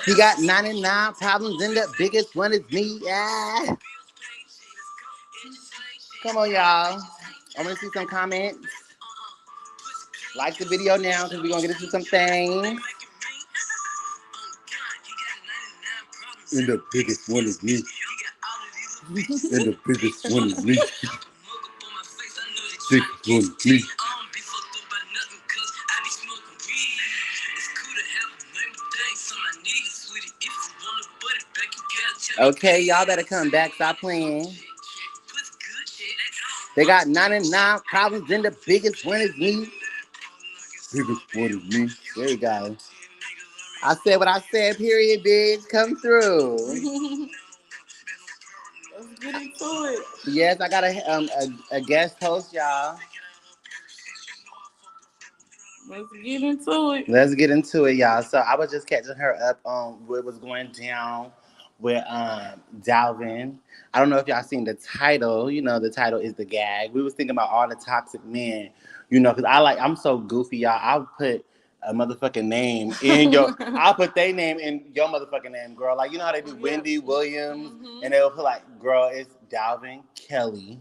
He got 99 problems and the biggest one is me. Yeah. Come on, y'all. I want to see some comments. Like the video now because we're going to get into some things. And the biggest one is me. And the biggest one is me. Biggest one is me. Okay, y'all better come back. Stop playing. They got 99 problems and the biggest one is me. Biggest one is me. There you go. I said what I said, period, bitch. Come through. Let's get into it. Yes, I got a guest host, y'all. Let's get into it. Let's get into it, y'all. So I was just catching her up on what was going down with Dalvin. I don't know if y'all seen the title. You know, the title is The Gag. We was thinking about all the toxic men, you know, because I'm so goofy, y'all. I'll put a motherfucking name in I'll put their name in your motherfucking name, girl. Like, you know how they do Wendy Williams, and they'll put like, girl, it's Dalvin, Kelly,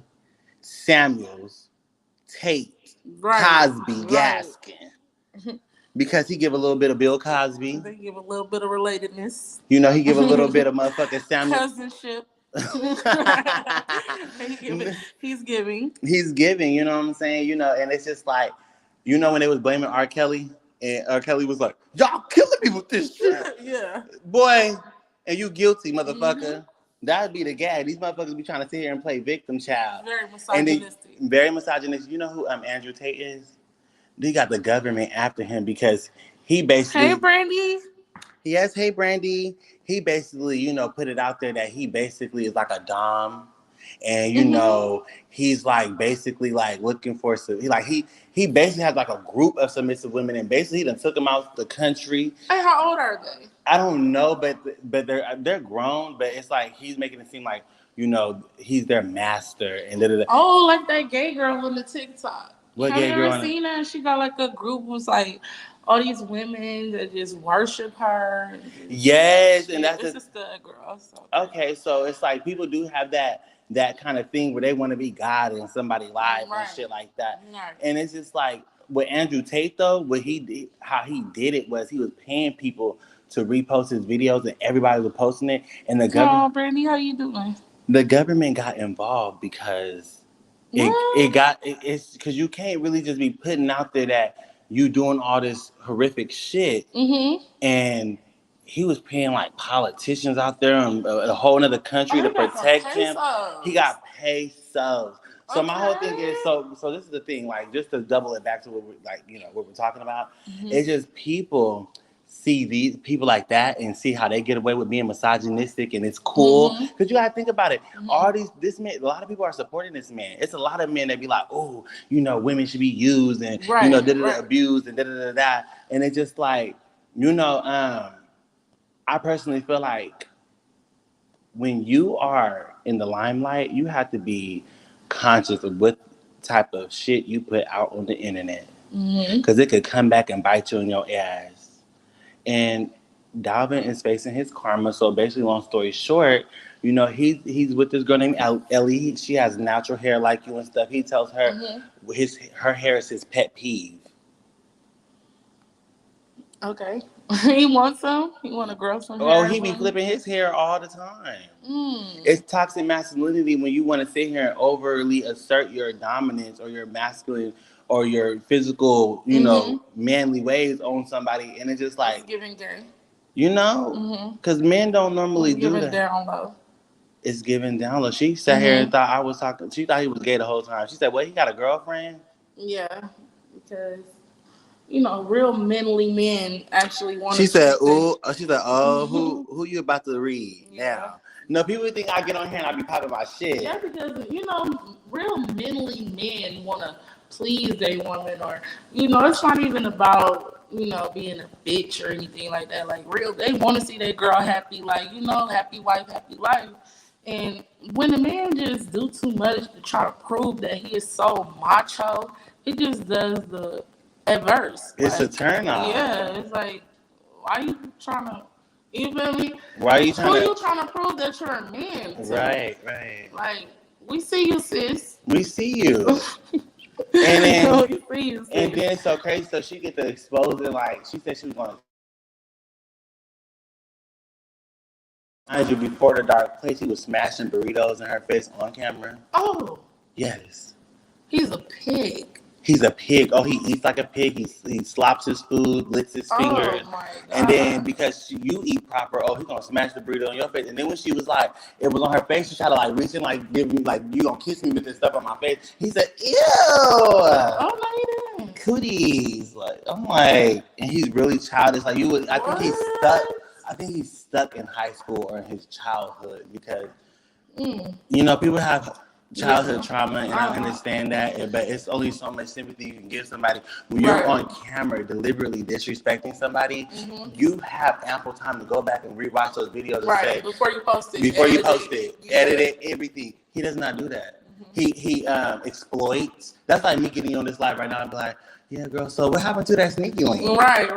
Samuels, Tate, Cosby, Gaskin. Because he give a little bit of Bill Cosby. They give a little bit of relatedness. You know, he give a little bit of motherfucking Samuel. Cousinship. He's giving. He's giving, you know what I'm saying? You know, and it's just like, you know when they was blaming R. Kelly, and R. Kelly was like, y'all killing me with this shit. Yeah. Boy, and you guilty, motherfucker. That'd be the gag. These motherfuckers be trying to sit here and play victim child. Very misogynistic. Very misogynistic. You know who Andrew Tate is? They got the government after him because he basically... Hey, Brandy. Yes, hey, Brandy. He basically, you know, put it out there that he basically is like a dom. And, you know, he's like basically like looking for... He basically has like a group of submissive women and basically he done took them out the country. Hey, how old are they? I don't know, but they're grown, but it's like he's making it seem like, you know, he's their master. And Oh, like that gay girl on the TikTok. What Have gay you girl? ever seen her? She got like a group was like all these women that just worship her. Yes, and that's a stud girl. So. Okay, so it's like people do have that kind of thing where they want to be God in somebody's life and shit like that. Right. And it's just like with Andrew Tate though, what he did, how he did it was he was paying people to repost his videos and everybody was posting it. And the government. Oh, Brandy, how you doing? The government got involved because it's because you can't really just be putting out there that you doing all this horrific shit. And he was paying like politicians out there in a whole other country to protect him. He got pesos. So my whole thing is so this is the thing, like just to double it back to what what we're talking about. It's just people see these people like that and see how they get away with being misogynistic and it's cool. Because you gotta think about it. This man, a lot of people are supporting this man. It's a lot of men that be like, oh, you know, women should be used and abused and da. And it's just like, you know, I personally feel like when you are in the limelight, you have to be conscious of what type of shit you put out on the internet. Because it could come back and bite you in your ass. And Dalvin is facing his karma. So basically, long story short, you know, he's with this girl named Ellie. She has natural hair like you and stuff. He tells her her hair is his pet peeve. Okay. He wants some? He want to grow some hair? Oh, he be flipping his hair all the time. It's toxic masculinity when you want to sit here and overly assert your dominance or your masculine or your physical, you know, manly ways on somebody. And it's just like... It's giving gay. You know? Because men don't normally do that. Giving down low. It's giving down low. She sat here and thought I was talking... She thought he was gay the whole time. She said, well, he got a girlfriend? Yeah, because... You know, real manly men actually want. She said, "Ooh." She said, "Oh, who you about to read now?" No, people think I get on here and I be popping my shit. Yeah, because you know, real manly men want to please their woman, or you know, it's not even about being a bitch or anything like that. Like real, they want to see their girl happy, like happy wife, happy life. And when a man just do too much to try to prove that he is so macho, it just does the adverse. It's a turn off. Yeah, it's like, why are you trying to, you feel me? Why are you trying you trying to prove that you're a man? To? Right. Like, we see you, sis. We see you. And then, we see you, sis. And then so crazy, so she get to expose it. Like, she said she was going to before the dark place, he was smashing burritos in her face on camera. Oh. Yes. He's a pig. He's a pig. Oh, he eats like a pig. He slops his food, licks his fingers. Oh, my God. And then because you eat proper, he's going to smash the burrito on your face. And then when she was like, it was on her face, she tried to like reach in, like give me, like, you going to kiss me with this stuff on my face. He said, ew. Oh, no, you didn't. Cooties. Like, I'm like, and he's really childish. Like, I think he's stuck in high school or in his childhood because, people have childhood trauma, and I understand that, but it's only so much sympathy you can give somebody. When you're on camera deliberately disrespecting somebody, you have ample time to go back and rewatch those videos and say, before you post it, edit it, everything. He does not do that. He exploits. That's like me getting on this live right now and be like, yeah, girl, so what happened to that sneaky link? Right.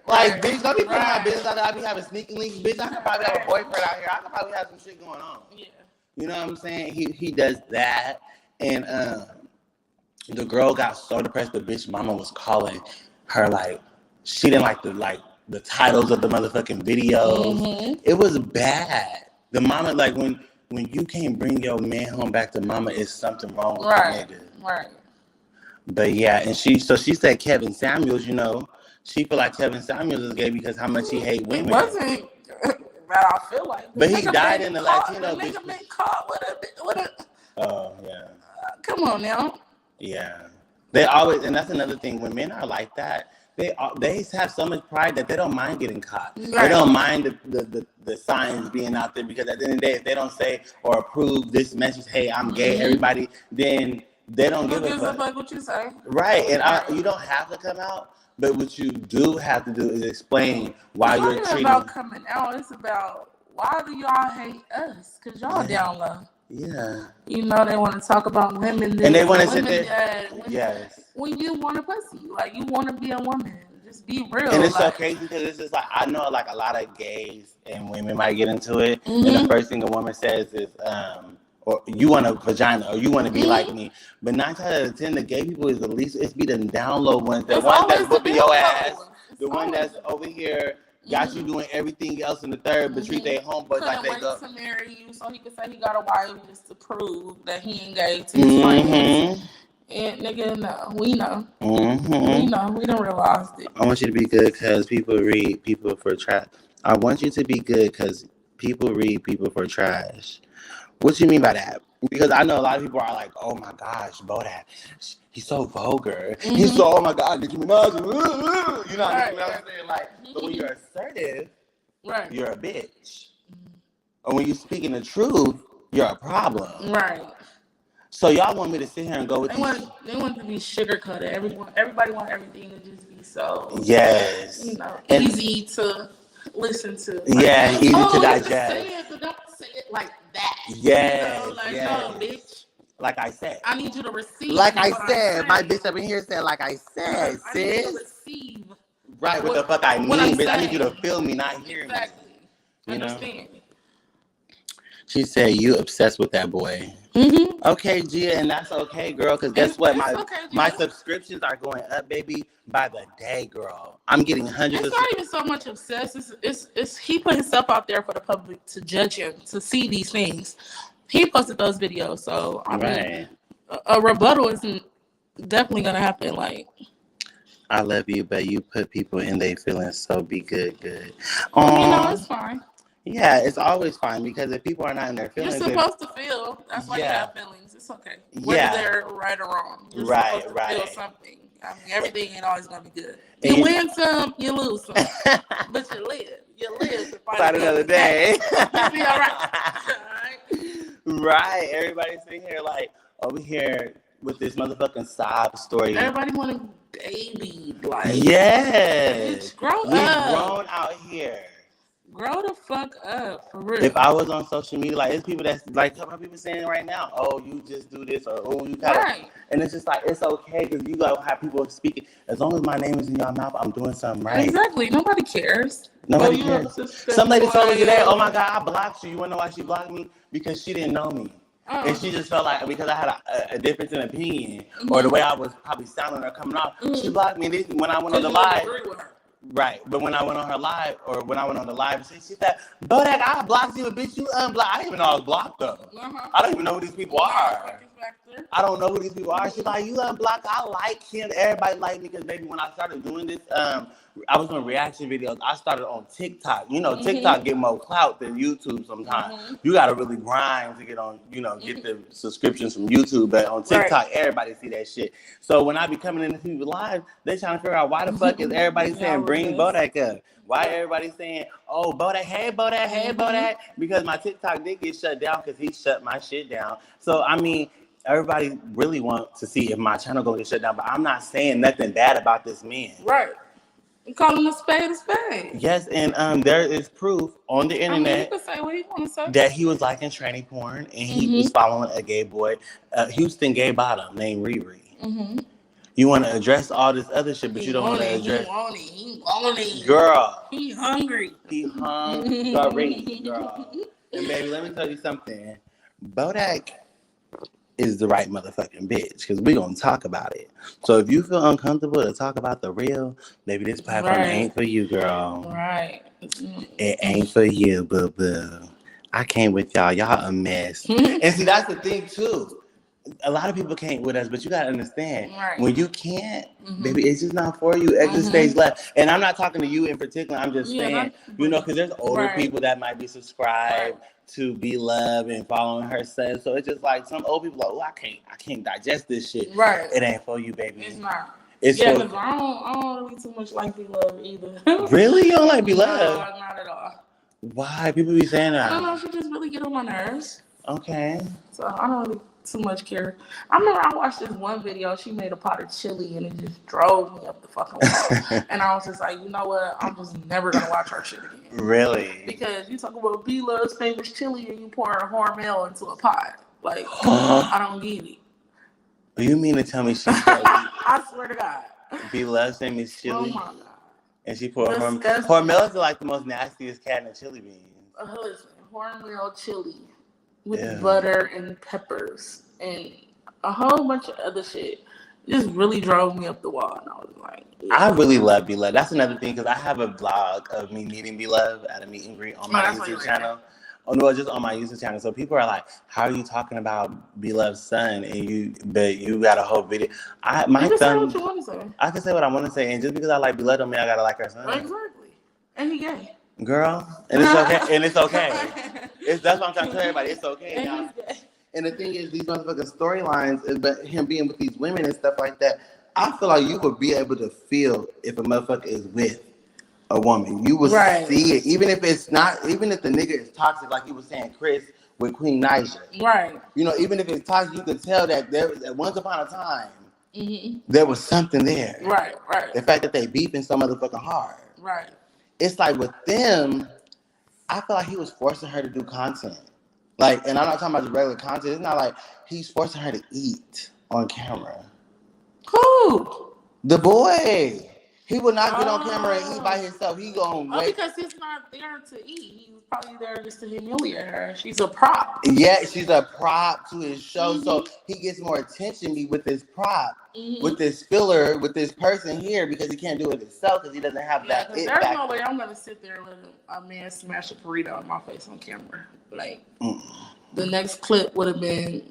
Like, bitch, don't be putting my business out there. I be having sneaky links. Bitch, I could probably have a boyfriend out here. I could probably have some shit going on. Yeah. You know what I'm saying? He does that. And the girl got so depressed, the bitch mama was calling her, like, she didn't like the titles of the motherfucking videos. It was bad. The mama, like, when you can't bring your man home back to mama, it's something wrong with the nigga. Right. But yeah, and she said Kevin Samuels, she feel like Kevin Samuels is gay because how much he hate women. It wasn't. But I feel like. But he died in the Latino. The nigga been caught with a. Oh yeah. Come on now. Yeah, they always, and that's another thing. When men are like that, they have so much pride that they don't mind getting caught. Right. They don't mind the signs being out there because at the end of the day, if they don't say or approve this message, hey, I'm gay, everybody, then they don't give a fuck. Like what you say. Right, and you don't have to come out. But what you do have to do is explain why you're treating. It's not about coming out. It's about why do y'all hate us? Because y'all down low. Yeah. They want to talk about women. And they want to sit there. Yes. When you want a pussy. Like, you want to be a woman. Just be real. And it's so crazy because it's just like, I know like a lot of gays and women might get into it. And the first thing a woman says is, or you want a vagina, or you want to be like me. But 9 times out of 10, the gay people is the least. It's be the down low ones, the ones that's whooping your ass, the one that's over here got you doing everything else in the third, but treat their homeboys like they go. To marry you, so he could say he got a wife just to prove that he ain't gay to his friends. And nigga, no, we know. We know. We don't realize it. I want you to be good because people read people for trash. I want you to be good because people read people for trash. What do you mean by that? Because I know a lot of people are like, oh my gosh, Bodak, he's so vulgar. He's so, oh my God, Nicki Minaj. You know what I'm saying? Like, but when you're assertive, you're a bitch. Or when you're speaking the truth, you're a problem. Right. So y'all want me to sit here and go with they want to be sugar coated. Everybody want everything to just be so easy to listen to. Yeah, easy to digest. Say it, but don't say it like that. Yes. No, bitch. Like I said. I need you to receive. Like I said. My bitch up in here said, like I said, sis. I need you to receive. Right, what the fuck I mean, bitch. I need you to feel me, not hear me. Understand me. She said, you obsessed with that boy. Mm-hmm. Okay, Gia, and that's okay, girl. Because guess what? It's okay, My Gia. subscriptions are going up, baby, by the day, girl. I'm getting hundreds It's of. not even so much obsessed. It's he put himself out there for the public to judge him, to see these things. He posted those videos, so I mean, Right. a rebuttal isn't definitely gonna happen. Like, I love you, but you put people in their feelings, so be good, good. it's fine. Yeah, it's always fine because if people are not in their You're feelings, supposed to feel. That's why you yeah, have feelings. It's okay. Whether yeah, they're right or wrong, you're right, supposed to feel right. something. I mean, everything ain't always gonna be good. And You win some, you lose some, but you live. You live to fight another day. You'll be all right. All right. Right. Everybody's sitting here like over here with this motherfucking sob story. Everybody want a baby. Like, yes. Bitch, grow We've up. grown out here. Grow the fuck up, for real. If I was on social media, like, it's people that's like, how people saying right now, oh, you just do this, or oh, you gotta, Right. and it's just like, it's okay, because you gotta have people speaking. As long as my name is in your mouth, I'm doing something right. Exactly. Nobody cares. Nobody cares. Some lady told me today, oh my God, I blocked you. You wanna know why she blocked me? Because she didn't know me. Oh. And she just felt like, because I had a difference in opinion, or the way I was probably sounding or coming off, she blocked me. When I went on the live. Right, but when I went on her live, or when I went on the live, she said, Bodak, I blocked you, but bitch, you unblocked. I didn't even know I was blocked, though. I don't even know who these people are. I don't know who these people are. She's like, you unblocked. I like him. Everybody like me, because, baby, when I started doing this, I was doing reaction videos. I started on TikTok. You know, TikTok get more clout than YouTube sometimes. You got to really grind to get on, get the subscriptions from YouTube. But on TikTok, everybody see that shit. So when I be coming into people's lives, they trying to figure out why the fuck is everybody saying bring Bodak up? Why everybody saying, oh, Bodak, hey, Bodak, hey, Bodak? Because my TikTok did get shut down because he shut my shit down. So, I mean, everybody really wants to see if my channel gonna get shut down, but I'm not saying nothing bad about this man. Right. You call him a spade. Yes, and there is proof on the internet you can say what he want to say. that he was liking tranny porn, and he was following a gay boy, Houston gay bottom named Riri. You want to address all this other shit, but you don't want to address. He want it. Girl. He hungry. He hungry, girl. And baby, let me tell you something. Bodak is the right motherfucking bitch, because we're going to talk about it. So if you feel uncomfortable to talk about the real, maybe this platform ain't for you, girl. Right. It ain't for you, boo-boo. I came with y'all. Y'all a mess. And see, that's the thing, too. A lot of people can't with us, but you got to understand, when you can't, baby, it's just not for you. Exit stage left. And I'm not talking to you in particular. I'm just saying, because there's older people that might be subscribed to Be Love and following her son. So it's just like some old people like, oh, I can't digest this shit. Right. It ain't for you, baby. It's not. It's because I don't really too much like Be Love either. Really? You don't like Be Love? No, not at all. Why? People be saying that. I don't know if she just really get on my nerves. Okay. So I don't really too much care. I remember I watched this one video. She made a pot of chili and it just drove me up the fucking wall. And I was just like, you know what? I'm just never gonna watch her shit again. Really? Because you talk about B Love's famous chili and you pour a Hormel into a pot. Like, I don't get it. You mean to tell me she I swear to God. B Love's famous chili? Oh my God. And she poured Hormel is like the most nastiest cat in the chili beans. Listen, Hormel chili with butter and peppers and a whole bunch of other shit. It just really drove me up the wall, and I was like, I really love Be Love. That's another thing, because I have a vlog of me meeting Be Love at a meet and greet on my YouTube channel. Oh no, just on my YouTube channel. So people are like, "How are you talking about Be Love's son?" But you got a whole video. You can say what you want to say. I can say what I want to say, and just because I like Be Love don't mean I gotta like her son. Exactly. And he gay. Girl, and it's okay. And it's okay. That's what I'm trying to tell everybody. It's okay now. And the thing is, these motherfucking storylines, but him being with these women and stuff like that, I feel like you would be able to feel if a motherfucker is with a woman. You would see it, even if it's not, even if the nigga is toxic, like you were saying, Chris with Queen Naija. Right. Even if it's toxic, you can tell that there was, once upon a time, there was something there. Right. The fact that they beefing so motherfucking hard. Right. It's like with them, I feel like he was forcing her to do content. Like, and I'm not talking about just regular content. It's not like he's forcing her to eat on camera. Who? The boy. He will not get on camera and eat by himself. He gonna wait. Because he's not there to eat. He's probably there just to humiliate her. She's a prop. Yeah, she's a prop to his show, so he gets more attention with this prop, with this filler, with this person here, because he can't do it himself because he doesn't have that. There's no way I'm gonna sit there and let a man smash a burrito in my face on camera. Like the next clip would have been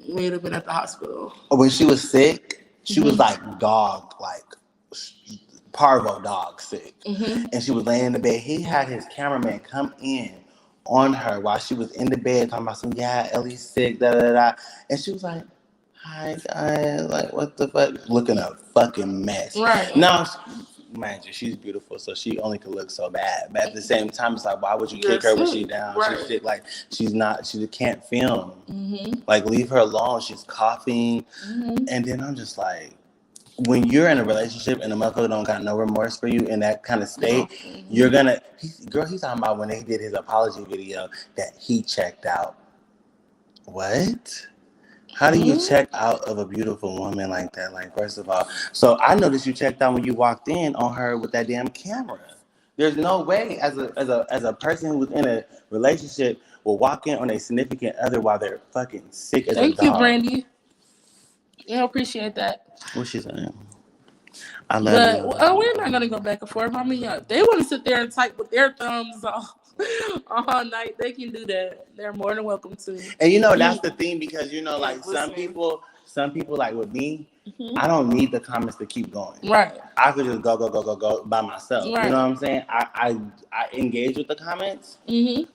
at the hospital. When she was sick, she was like parvo dog sick, and she was laying in the bed. He had his cameraman come in on her while she was in the bed talking about Ellie's sick, da da da, and she was like, "Hi guys, like what the fuck?" Looking a fucking mess. Right now, mind you, she's beautiful, so she only could look so bad. But at the same time, it's like, why would you kick her when she's down? Right. She's sick, like she can't film. Like leave her alone. She's coughing, and then I'm just like, when you're in a relationship and the motherfucker don't got no remorse for you in that kind of state, you're gonna. He's talking about when they did his apology video that he checked out. What? How do you check out of a beautiful woman like that? Like, first of all, so I noticed you checked out when you walked in on her with that damn camera. There's no way as a person who was in a relationship will walk in on a significant other while they're fucking sick as a dog. Thank you, Brandy. Yeah, I appreciate that. What's she saying? I love you. We're not gonna go back and forth. I mean, they want to sit there and type with their thumbs off all night. They can do that. They're more than welcome to. And that's the thing, because like some people like with me, I don't need the comments to keep going. Right. I could just go by myself. Right. You know what I'm saying? I engage with the comments.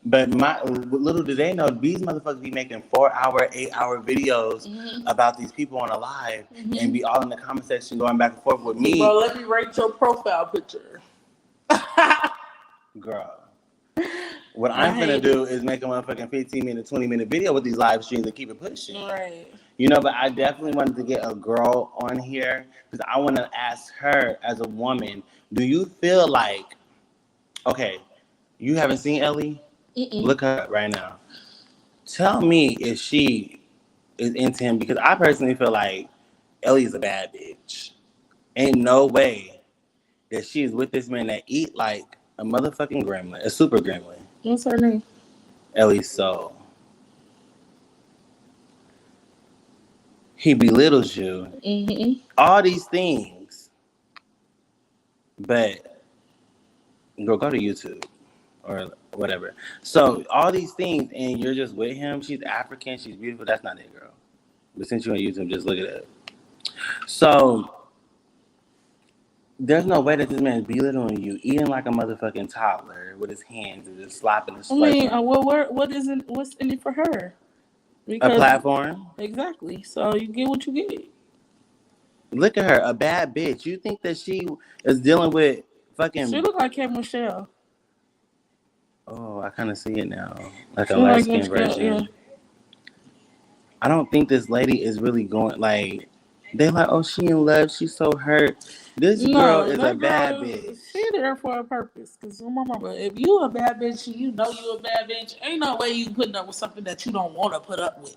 But little do they know, these motherfuckers be making 4-hour, 8-hour videos about these people on a live and be all in the comment section going back and forth with me. Well, let me rate your profile picture. Girl. What I'm gonna do is make a motherfucking 15-minute, 20-minute video with these live streams and keep it pushing. Right. But I definitely wanted to get a girl on here because I want to ask her as a woman, do you feel like, okay, you haven't seen Ellie? Look her up right now. Tell me if she is into him, because I personally feel like Ellie's a bad bitch. Ain't no way that she's with this man that eat like a motherfucking gremlin, a super gremlin. What's her name? Ellie Soul. He belittles you. All these things. But go to YouTube or whatever. So all these things, and you're just with him. She's African. She's beautiful. That's not it, girl. But since you're on YouTube, just look it up. So there's no way that this man is belittling you, eating like a motherfucking toddler with his hands and just slapping and slurping. I mean, what's in it for her? Because, a platform? Exactly. So you get what you get. Look at her, a bad bitch. You think that she is dealing with fucking... She look like K. Michelle. Oh, I kind of see it now. Like a light skin version. Yeah. I don't think this lady is really going, like... They're like, oh, she in love. She's so hurt. This girl is a bad bitch. She there for a purpose. Because my mama, if you a bad bitch, you know you a bad bitch. Ain't no way you putting up with something that you don't want to put up with.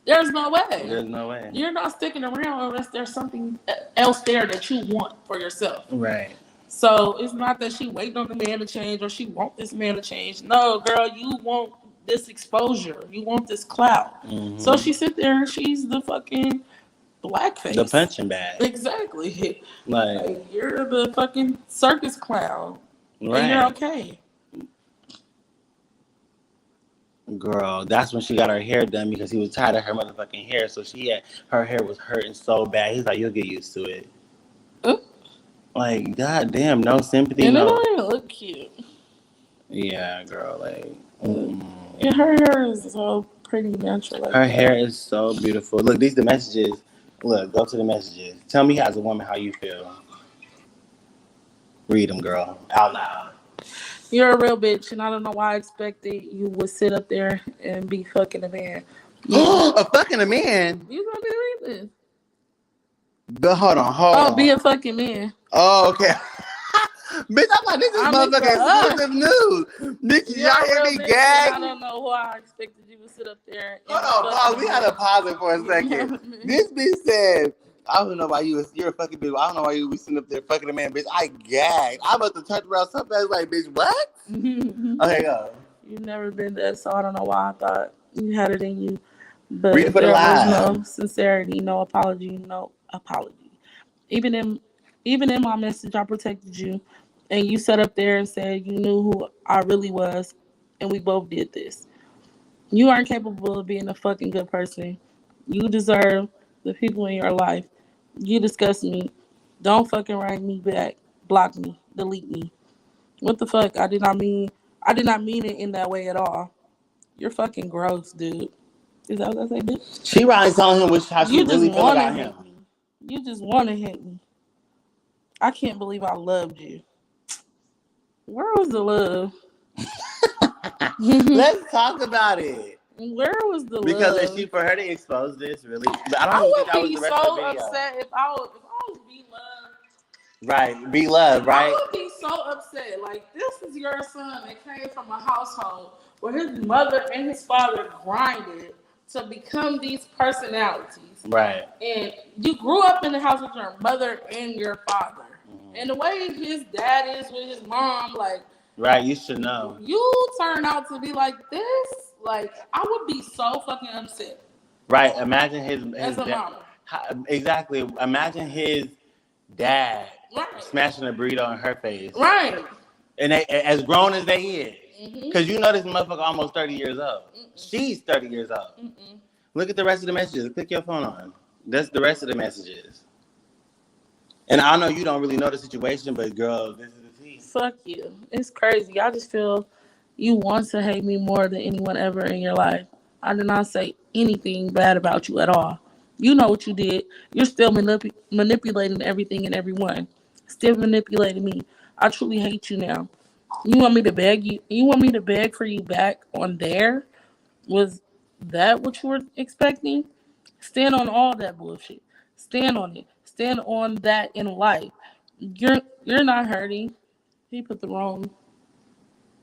There's no way. There's no way. You're not sticking around unless there's something else there that you want for yourself. Right. So it's not that she waiting on the man to change or she want this man to change. No, girl, you want this exposure. You want this clout. So she sit there and she's the fucking... blackface. The punching bag. Exactly. Like you're the fucking circus clown. Right. And you're okay. Girl, that's when she got her hair done because he was tired of her motherfucking hair. So her hair was hurting so bad. He's like, you'll get used to it. Ooh. Like, goddamn, no sympathy. And it don't even look cute. Yeah, girl, like. And her hair is so pretty natural. Like her hair is so beautiful. Look, these are the messages. Look, go to the messages. Tell me as a woman how you feel. Read them, girl. Out loud. You're a real bitch, and I don't know why I expected you would sit up there and be fucking a man. A fucking a man? You want me to read this? But hold on. Be a fucking man. Oh, okay. Bitch, I'm like, this is motherfucking exclusive news. Bitch, y'all hear me gag? I don't know why I expected you to sit up there. Hold on, pause. We had to pause it for a second. This bitch said, I don't know why you're a fucking bitch. I don't know why you be sitting up there fucking a man, bitch. I gagged. I must have touched around so fast, like, bitch, what? Okay, go. You've never been that, so I don't know why I thought you had it in you. But Read it for the there was live. no sincerity, no apology, no apology. Even in my message, I protected you, and you sat up there and said you knew who I really was, and we both did this. You aren't capable of being a fucking good person. You deserve the people in your life. You disgust me. Don't fucking write me back. Block me. Delete me. What the fuck? I did not mean it in that way at all. You're fucking gross, dude. Is that what I say, bitch? She probably telling him how she You just really feel want to about him. hit me. You just want to hit me. I can't believe I loved you. Where was the love? Let's talk about it. Where was the Because love? for her to expose this, really, but I don't I even think would that was be the rest of the so video. upset if I was be loved. Right, be loved, right? I would be so upset. Like, this is your son that came from a household where his mother and his father grinded to become these personalities. Right. And you grew up in the house with your mother and your father. Mm-hmm. And the way his dad is with his mom, like, right, you should know. You turn out to be like this, like, I would be so fucking upset. Right, imagine his as a mama. Exactly. Imagine his dad smashing a burrito in her face. Right. And they, as grown as they is. Because you know this motherfucker almost 30 years old. She's 30 years old. Look at the rest of the messages. Click your phone on. That's the rest of the messages. And I know you don't really know the situation, but girl, this is the tea. Fuck you. It's crazy. I just feel you want to hate me more than anyone ever in your life. I did not say anything bad about you at all. You know what you did. You're still manipulating everything and everyone. Still manipulating me. I truly hate you now. You want me to beg you? You want me to beg for you back on there? Was that what you were expecting? Stand on all that bullshit. Stand on it. Stand on that in life. You're not hurting. He put the wrong.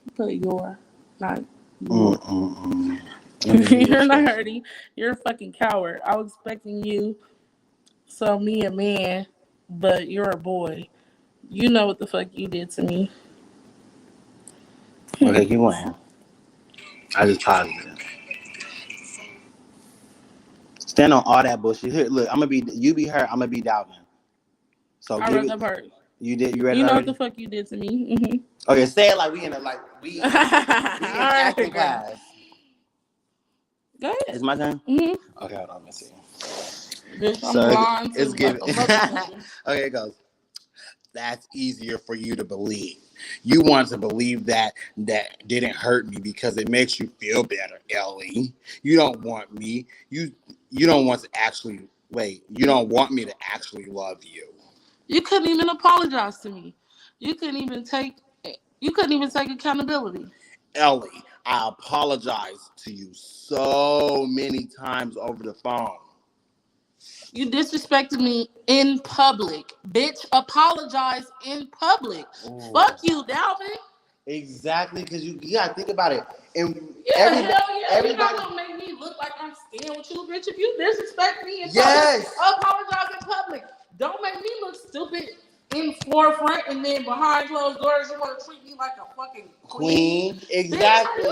He put your, not your. You're not hurting. You're a fucking coward. I was expecting you. So me a man, but you're a boy. You know what the fuck you did to me. Okay, keep going. I just paused it. Stand on all that bullshit. Here, look, you be her, I'm gonna be Dalvin. So I read that part. You did. You read it. You know already? what the fuck you did to me. Mm-hmm. Okay, say it like we in acting class. Go ahead. It's my turn. Mm-hmm. Okay, hold on. Let's see. Bitch, I'm it's giving. Okay, it goes. That's easier for you to believe. You want to believe that didn't hurt me because it makes you feel better, Ellie. You don't want me. You don't want to actually wait. You don't want me to actually love you. You couldn't even apologize to me. You couldn't even take accountability. Ellie, I apologize to you so many times over the phone. You disrespected me in public. Bitch, apologize in public. Ooh. Fuck you, Dalvin. Exactly, because you gotta think about it. And everybody, you're not gonna make me look like I'm staying with you, bitch. If you disrespect me in public, apologize in public. Don't make me look stupid in forefront and then behind closed doors you want to treat me like a fucking queen. Exactly.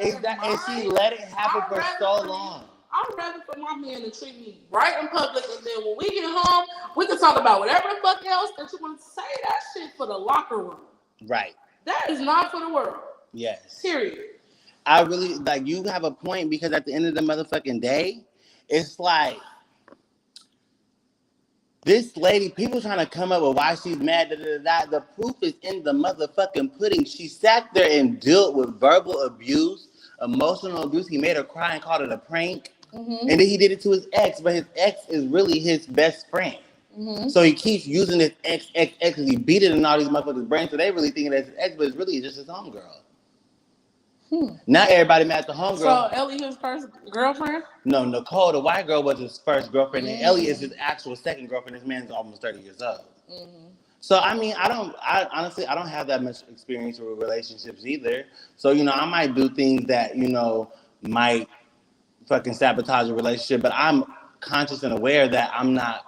Exactly. And she let it happen for so long. I'd rather for my man to treat me right in public, and then when we get home, we can talk about whatever the fuck else that you want to say. That shit for the locker room. Right. That is not for the world. Yes. Period. I really, like, you have a point, because at the end of the motherfucking day, it's like, this lady, people trying to come up with why she's mad, the proof is in the motherfucking pudding. She sat there and dealt with verbal abuse, emotional abuse. He made her cry and called it a prank. Mm-hmm. And then he did it to his ex, but his ex is really his best friend. Mm-hmm. So he keeps using his ex, because he beat it in all these motherfuckers' brains, so they really thinking that's his ex, but it's really just his homegirl. Not everybody mad at the homegirl. So Ellie his first girlfriend? No, Nicole, the white girl, was his first girlfriend, and Ellie is his actual second girlfriend. This man's almost 30 years old. Mm-hmm. So, I mean, I honestly don't have that much experience with relationships either. So, I might do things that, might fucking sabotage a relationship, but I'm conscious and aware that I'm not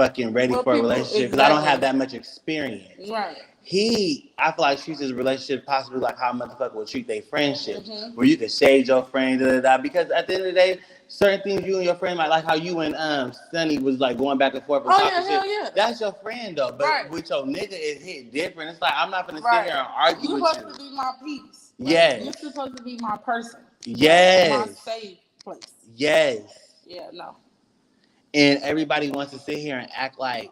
fucking ready for a relationship because I don't have that much experience. Right. I feel like treats his relationship possibly like how a motherfucker would treat their friendships, where you can shade your friend, because at the end of the day, certain things you and your friend might like how you and Sonny was like going back and forth and talking shit. Yeah. That's your friend though, but with your nigga, it hit different. It's like I'm not gonna sit here and argue with you. You're supposed to be my piece. Yes. You're supposed to be my person. Yes. My safe place. Yes. Yeah. No. And everybody wants to sit here and act like.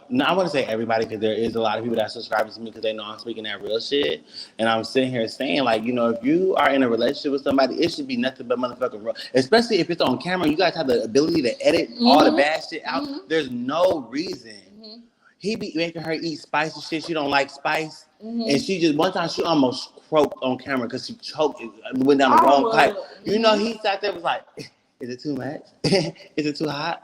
No, I want to say everybody because there is a lot of people that subscribe to me because they know I'm speaking that real shit. And I'm sitting here saying, like, if you are in a relationship with somebody, it should be nothing but motherfucking real. Especially if it's on camera. You guys have the ability to edit all the bad shit out. There's no reason. He be making her eat spicy shit. She don't like spice. And she just, one time, she almost croaked on camera because she choked, went down the wrong pipe. He sat there was like, is it too much? Is it too hot?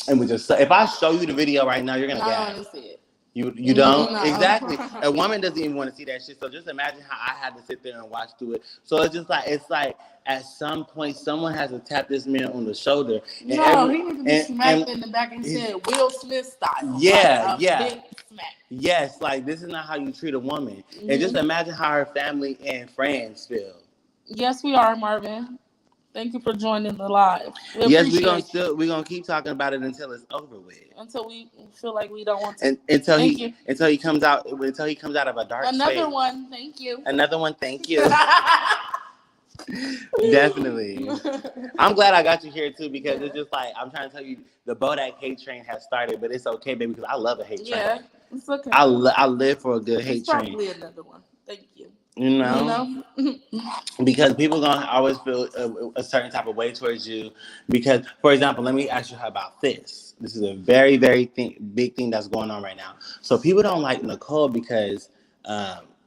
And we just, if I show you the video right now, you're gonna get. I don't want to see it. You don't? No. Exactly. A woman doesn't even want to see that shit. So just imagine how I had to sit there and watch through it. So it's like at some point someone has to tap this man on the shoulder. And he needs to be smacked in the back and said Will Smith style. Yeah, big smack. Yes, like this is not how you treat a woman. And just imagine how her family and friends feel. Yes, we are, Marvin. Thank you for joining the live. We're gonna keep talking about it until it's over with. Until we feel like we don't want to. Until he comes out of a dark space. Another one, thank you. Another one, thank you. Definitely. I'm glad I got you here too because it's just like I'm trying to tell you the Bodak hate train has started, but it's okay, baby, because I love a hate train. Yeah, it's okay. I live for a good hate train. Probably another one. Thank you. Because people gonna always feel a certain type of way towards you. Because, for example, let me ask you about this. This is a very, very big thing that's going on right now. So people don't like Nicole because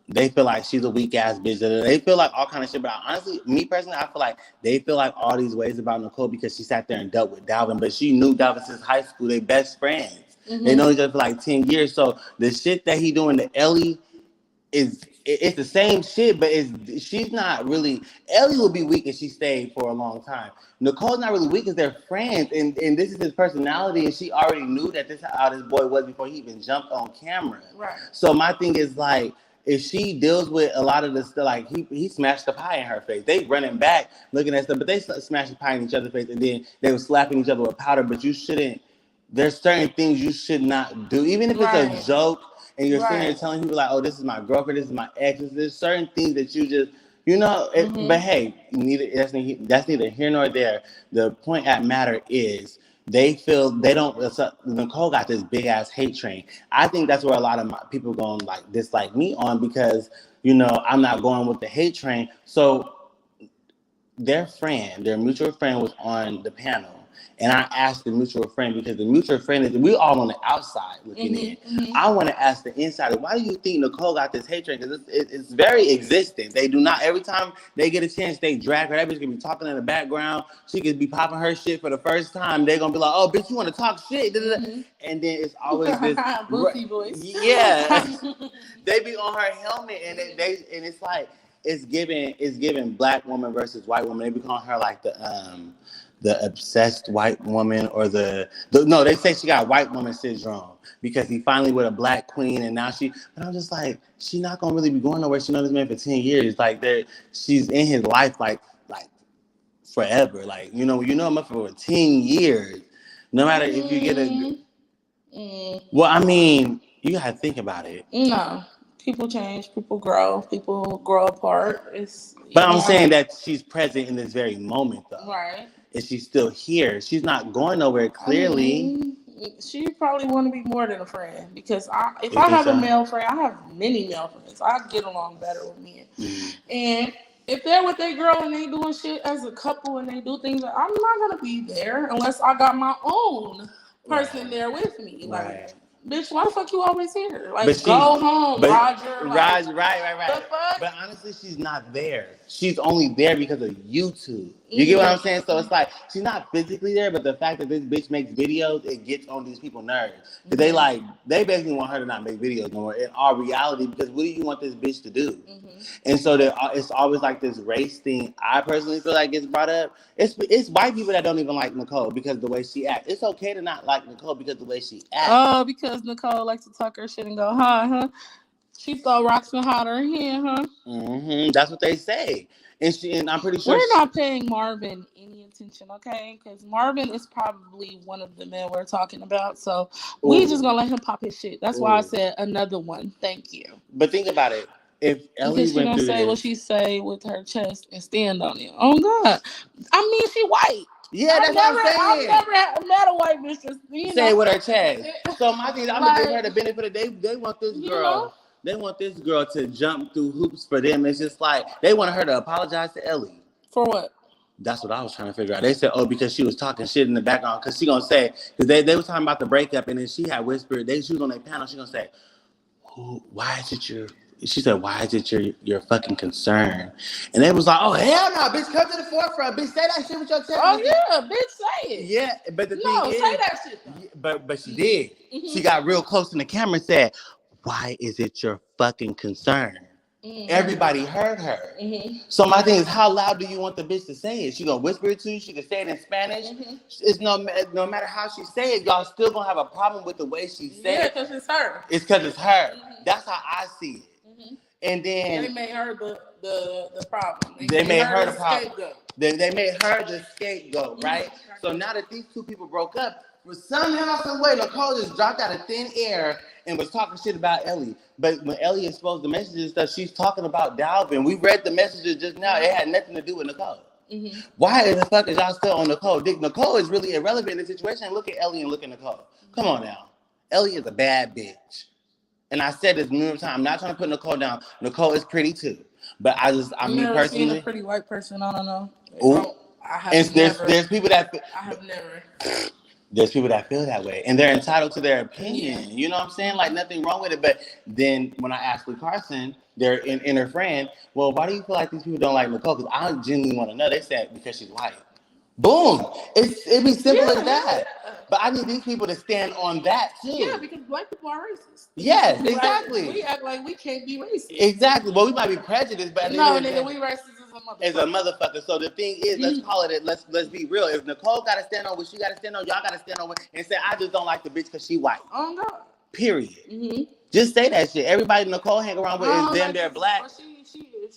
they feel like she's a weak ass bitch. They feel like all kind of shit. But honestly, me personally, I feel like they feel like all these ways about Nicole because she sat there and dealt with Dalvin. But she knew Dalvin since high school. They best friends. They know each other for like 10 years. So the shit that he doing to Ellie it's the same shit, but she's not really. Ellie will be weak if she stayed for a long time. Nicole's not really weak because they're friends, and this is his personality, and she already knew that this is how this boy was before he even jumped on camera. Right. So my thing is like, if she deals with a lot of the stuff, like he smashed the pie in her face. They running back looking at stuff, but they smashed the pie in each other's face, and then they were slapping each other with powder. But you shouldn't. There's certain things you should not do, even if it's a joke. And you're sitting here telling people like, oh, this is my girlfriend, this is my ex. There's certain things that you just, but hey, that's neither here nor there. The point at matter is they feel they don't, Nicole got this big ass hate train. I think that's where a lot of people going like dislike me on because, I'm not going with the hate train. So their mutual friend was on the panel. And I asked the mutual friend because the mutual friend is we all on the outside looking in. I want to ask the insider, why do you think Nicole got this hate train? Because it's very existent. They do not every time they get a chance, they drag her. That bitch can be talking in the background. She could be popping her shit for the first time. They're gonna be like, "Oh, bitch, you want to talk shit?" And then it's always this boosty voice. Yeah, they be on her helmet, and it's like it's giving black woman versus white woman. They be calling her like the obsessed white woman or no, they say she got white woman syndrome because he finally with a black queen and now but I'm just like, she's not gonna really be going nowhere. She knows this man for 10 years. Like she's in his life like forever. Like, you know him for 10 years. No matter if you get well, I mean, you gotta think about it. No. People change, people grow apart. But I'm saying that she's present in this very moment though. Right. And she's still here. She's not going nowhere, clearly. She probably want to be more than a friend. Because if I have a male friend, I have many male friends. I get along better with men. And if they're with their girl and they doing shit as a couple and they do things, I'm not going to be there unless I got my own person there with me. Like, bitch, why the fuck you always here? Like, go home, Roger. Right. But honestly, she's not there. She's only there because of YouTube. You get what I'm saying? So it's like she's not physically there, but the fact that this bitch makes videos, it gets on these people's nerves. Cause they basically want her to not make videos no more in our reality. Because what do you want this bitch to do? And so it's always like this race thing. I personally feel like gets brought up. It's white people that don't even like Nicole because of the way she acts. It's okay to not like Nicole because of the way she acts. Oh, because Nicole likes to talk her shit and go, huh? She throw rocks and hot her hand, huh? That's what they say. And I'm pretty sure we're not paying Marvin any attention, okay? Because Marvin is probably one of the men we're talking about. So we just gonna let him pop his shit. That's why I said another one. Thank you. But think about it. If Ellie because she went gonna through say this, what she say with her chest and stand on it. Oh God, I mean she white. Yeah, that's what I'm saying. I've never met a white bitch just say it with her chest. So my thing is, I'm gonna give her the benefit of they want this girl. They want this girl to jump through hoops for them. It's just like they want her to apologize to Ellie. For what? That's what I was trying to figure out. They said, oh, because she was talking shit in the background. Because she gonna say, because they was talking about the breakup, and then she had whispered. She was on their panel. She gonna say, why is it your? She said, why is it your fucking concern? And they was like, oh, hell no, bitch, come to the forefront. Bitch, say that shit with your chest. Oh, yeah, bitch, say it. Yeah, but the thing is. say that shit, though. But she did. She got real close in the camera and said, why is it your fucking concern? Everybody heard her. So my thing is, how loud do you want the bitch to say it? She gonna whisper it to you? She can say it in Spanish? It's no matter how she say it, y'all still gonna have a problem with the way she say it. Yeah, because it's her. It's because it's her. That's how I see it. And then they made her the problem. They made her the problem. They made her the scapegoat, right? So now that these two people broke up, for somehow, some way, Nicole just dropped out of thin air and was talking shit about Ellie. But when Ellie exposed the messages and stuff, she's talking about Dalvin. We read the messages just now. It had nothing to do with Nicole. Why the fuck is y'all still on Nicole? Nicole is really irrelevant in the situation. Look at Ellie and look at Nicole. Come on now. Ellie is a bad bitch. And I said this numerous times. I'm not trying to put Nicole down. Nicole is pretty too. But I mean personally. Seen a pretty white person. I don't know. There's people that. I have never. There's people that feel that way, and they're entitled to their opinion. You know what I'm saying? Like, nothing wrong with it. But then when I asked Lee Carson, their inner friend, well, why do you feel like these people don't like Nicole? Because I genuinely want to know. They said because she's white. Boom. It'd be simple as that. But I need these people to stand on that too. Yeah, because black people are racist. Yes, exactly. We act like we can't be racist. Exactly. Well, we might be prejudiced, but no, nigga, we racist as a motherfucker. So the thing is, let's call it. Let's be real. If Nicole got to stand on what she got to stand on, y'all got to stand on it and say, I just don't like the bitch because she white. Oh God. Period. Just say that shit. Everybody Nicole hang around with is damn they're black.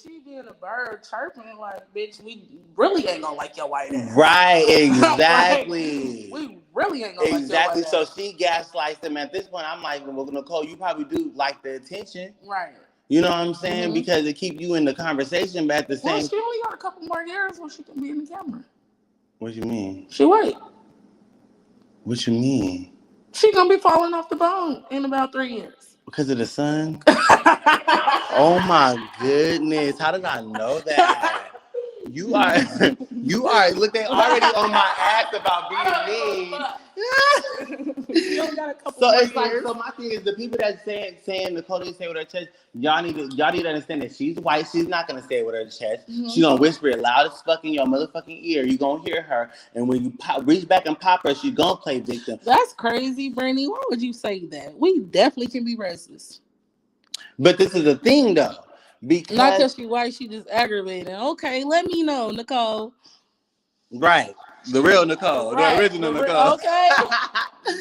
She being a bird chirping like, bitch, we really ain't gonna like your white ass. Right, exactly. We really ain't gonna like your white exactly. ass. So she gaslights them. At this point, I'm like, well, Nicole, you probably do like the attention. Right. You know what I'm saying? Because it keep you in the conversation, but at the same. Well, she only got a couple more years when she can be in the camera. What you mean? She white. What you mean? She gonna be falling off the bone in about 3 years. Because of the sun? Oh my goodness. How did I know that? You are, look, they already on my ass about being mean. You only got a couple so more it's years. like, so my thing is the people that saying Nicole didn't say with her chest, y'all need to understand that she's white. She's not gonna say it with her chest. She's gonna whisper it loud as fuck in your motherfucking ear. You gonna hear her, and when you reach back and pop her, she gonna play victim. That's crazy, Brittany. Why would you say that? We definitely can be racist. But this is the thing, though. Because not because she white, she just aggravated. Okay, let me know, Nicole. Right. The real Nicole. Right. The original Nicole. Okay.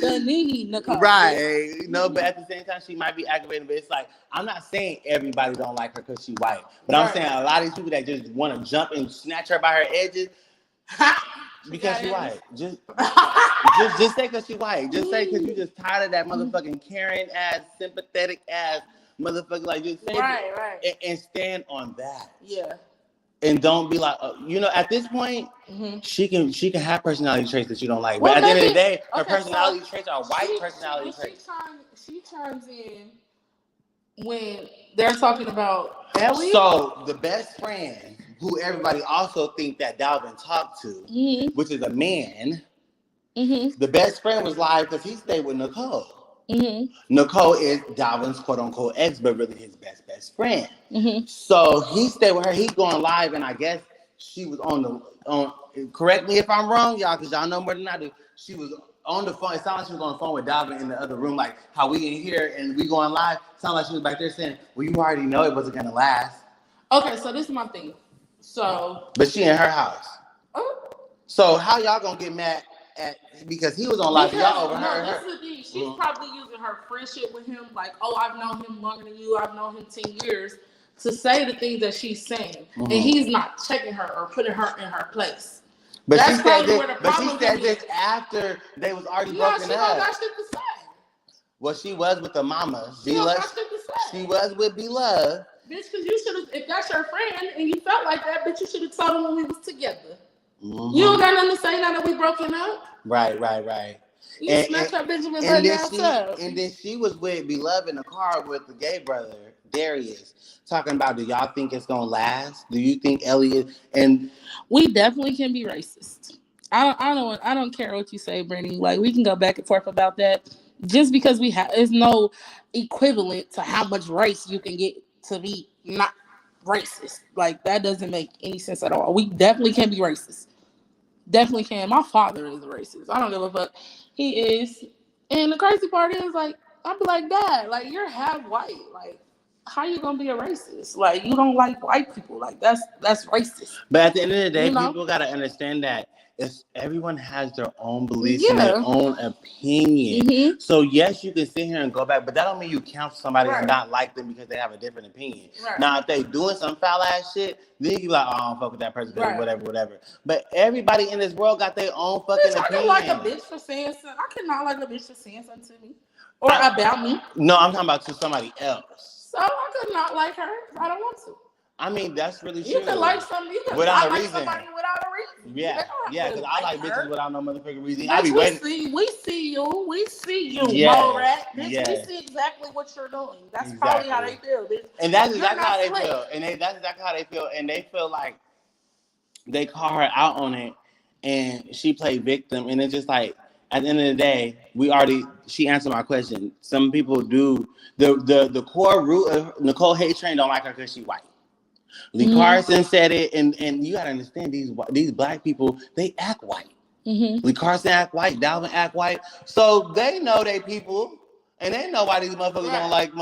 The Nene Nicole. Right. No, but at the same time, she might be aggravated. But it's like, I'm not saying everybody don't like her because she white. But I'm saying a lot of these people that just want to jump and snatch her by her edges because she white. Just say because she white. Just say because you just tired of that motherfucking Karen ass, sympathetic ass motherfucker. Like, just say right. And stand on that. Yeah. And don't be like, at this point, she can have personality traits that you don't like. But at the end of the day, her personality traits are white personality traits. She chimes in when they're talking about Ellie. So the best friend, who everybody also think that Dalvin talked to, which is a man, the best friend was live because he stayed with Nicole. Nicole is Dalvin's quote unquote ex, but really his best friend. So he stayed with her. He's going live, and I guess she was on. Correct me if I'm wrong, y'all, because y'all know more than I do. She was on the phone. It sounded like she was on the phone with Dalvin in the other room, like how we in here and we going live. It sounded like she was back there saying, "Well, you already know it wasn't gonna last." Okay, so this is my thing. So, but she in her house. So how y'all gonna get mad at because he was on live? Y'all overheard her. No, this is the thing. She's probably using her friendship with him, like, oh, I've known him longer than you. I've known him 10 years, to say the things that she's saying, and he's not checking her or putting her in her place. But that's probably where the problem is. But she said this after they was already broken up. No, she don't got shit to say. Well, she was with the mama. She was with Beloved. Bitch, because you should have, if that's your friend and you felt like that, bitch, you should have told him when we was together. Mm-hmm. You don't got nothing to say now that we broken up. Right. You smacked her Benjamin Button up. And then she was with Beloved in the car with the gay brother, Darius, talking about, do y'all think it's going to last? Do you think Elliot and... We definitely can be racist. I don't care what you say, Brittany. Like, we can go back and forth about that. Just because there's no equivalent to how much race you can get to be not racist. Like, that doesn't make any sense at all. We definitely can be racist. Definitely can. My father is a racist. I don't give a fuck. He is. And the crazy part is, like, I'd be like, Dad, like, you're half white. Like, how you gonna be a racist? Like, you don't like white people. Like, that's racist. But at the end of the day, people gotta understand that everyone has their own beliefs and their own opinion. Mm-hmm. So yes, you can sit here and go back, but that don't mean you counsel somebody and not like them because they have a different opinion. Right. Now, if they doing some foul ass shit, then you be like, oh, I don't fuck with that person, whatever. But everybody in this world got their own fucking opinion. I can like a bitch for saying something. I cannot like a bitch for saying something to me or about me. No, I'm talking about to somebody else. So I could not like her. I don't want to. I mean, that's really true. You can like somebody. You can without like somebody without a reason. Yeah, because I like bitches without no motherfucking reason. I be waiting. We see you, mole rat. Bitch, we see exactly what you're doing. That's probably how they feel, bitch. And that's exactly how they feel. And that's exactly how they feel. And they feel like they call her out on it, and she played victim. And it's just like, at the end of the day, she answered my question. Some people do. The core root of Nicole hate train don't like her because she white. Lee Carson said it, and you gotta understand these black people, they act white. Mm-hmm. Lee Carson act white, Dalvin act white, so they know they people, and they know why these motherfuckers don't like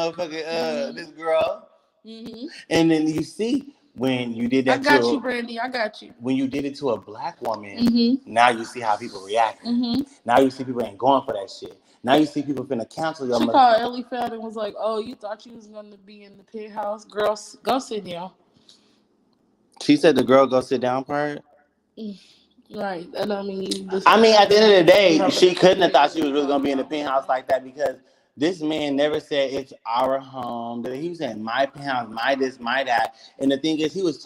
this girl. Mm-hmm. And then you see when you did that. I got you, Brandy. I got you. When you did it to a black woman, now you see how people react. Mm-hmm. Now you see people ain't going for that shit. Now you see people finna cancel your. She called Ellie Feld and was like, "Oh, you thought you was gonna be in the penthouse, girl? Go sit down." She said the girl go sit down part. Right. That don't mean you. I mean, at the end of the day, she couldn't have thought she was really gonna be in the penthouse like that because this man never said it's our home. He was saying my penthouse, my this, my that. And the thing is, he was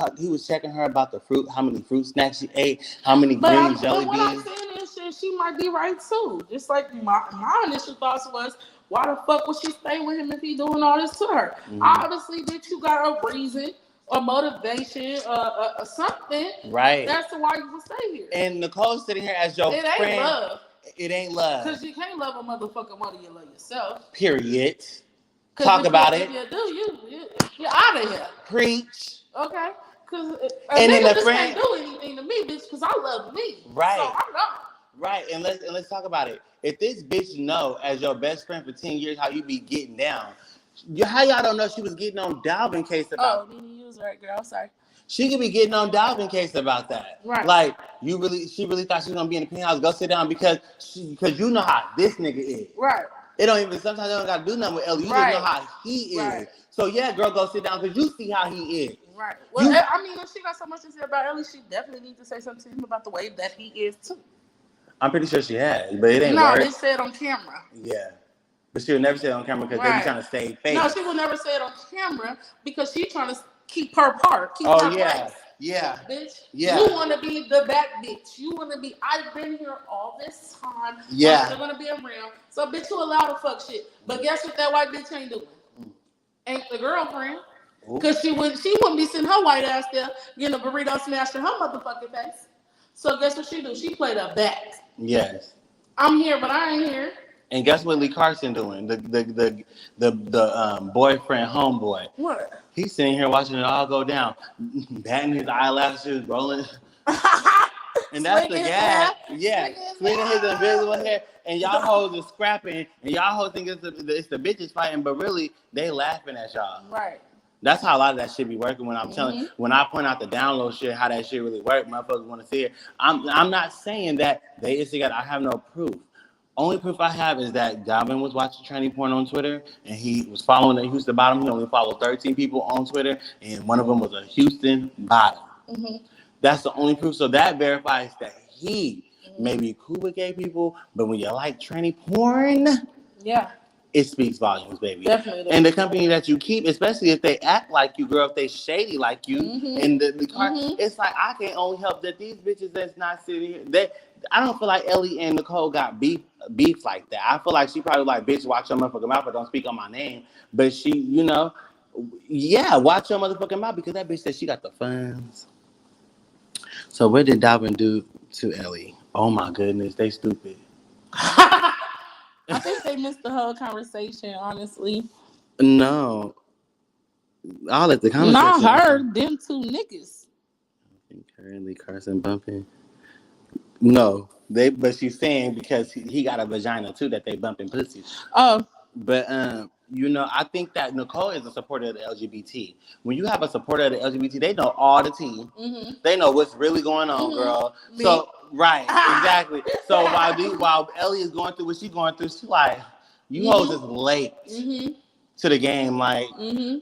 checking her about the fruit, how many fruit snacks she ate, how many green jelly beans. What I'm saying is, she might be right too. Just like my initial thoughts was, why the fuck would she stay with him if he doing all this to her? Mm-hmm. Obviously, bitch, you got a reason. Or motivation, or something. Right. That's why you will stay here. And Nicole's sitting here as your friend. It ain't love. It ain't love. Because you can't love a motherfucker more than you love yourself. Period. Talk about it. You're out of here. Preach. Okay. Because a nigga just can't do anything to me, bitch, because I love me. Right. So I'm gone. Right. And let's talk about it. If this bitch know as your best friend for 10 years how you be getting down, how y'all don't know she was getting on Dalvin case about? Oh, you was right, girl. Sorry. She could be getting on Dalvin case about that. Right. Like she really thought she was gonna be in the penthouse. Go sit down because you know how this nigga is. Right. It don't even sometimes they don't gotta do nothing with Ellie. You just know how he is. Right. So yeah, girl, go sit down because you see how he is. Right. Well, I mean, if she got so much to say about Ellie, she definitely needs to say something to him about the way that he is too. I'm pretty sure she has, but it ain't. No, they said on camera. Yeah. But she would never say it on camera because they be trying to stay fake. No, she will never say it on camera because she's trying to keep her part. Keep her place. Yeah. Bitch. Yeah. You want to be the bad bitch. You want to be, I've been here all this time. Yeah. I'm still going to be around. So, bitch, you allowed to fuck shit. But guess what that white bitch ain't doing? Ain't the girlfriend. Because she wouldn't be sitting her white ass there getting a burrito smashed in her motherfucking face. So, guess what she do? She played her back. Yes. I'm here, but I ain't here. And guess what Lee Carson doing? The boyfriend homeboy. What? He's sitting here watching it all go down, batting his eyelashes, rolling. And that's the gas. Yeah, swinging his invisible hair. And y'all hoes are scrapping, and y'all hoes think it's the bitches fighting, but really, they laughing at y'all. Right. That's how a lot of that shit be working when I'm telling, when I point out the download shit, how that shit really work, motherfuckers want to see it. I'm not saying that they instigate. I have no proof. Only proof I have is that Dalvin was watching tranny porn on Twitter, and he was following the Houston bottom. He only followed 13 people on Twitter, and one of them was a Houston bottom. Mm-hmm. That's the only proof. So that verifies that he may be cool with gay people, but when you like tranny porn, yeah, it speaks volumes, baby. Definitely. And the company that you keep, especially if they act like you, girl, if they shady like you, and the car, it's like I can only help that these bitches that's not sitting here. I don't feel like Ellie and Nicole got beef like that. I feel like she probably like, bitch, watch your motherfucking mouth, but don't speak on my name. But she, yeah, watch your motherfucking mouth because that bitch said she got the funds. So what did Dalvin do to Ellie? Oh my goodness, they stupid. I think they missed the whole conversation, honestly. No. I'll let the conversation. Not her, them two niggas. I think currently Carson bumping. No, but she's saying because he got a vagina too that they bumping pussy. Oh. But I think that Nicole is a supporter of the LGBT. When you have a supporter of the LGBT, they know all the tea. Mm-hmm. They know what's really going on, girl. Me? So right, exactly. So while Ellie is going through what she's going through, she's like, you hoes is late to the game. Like,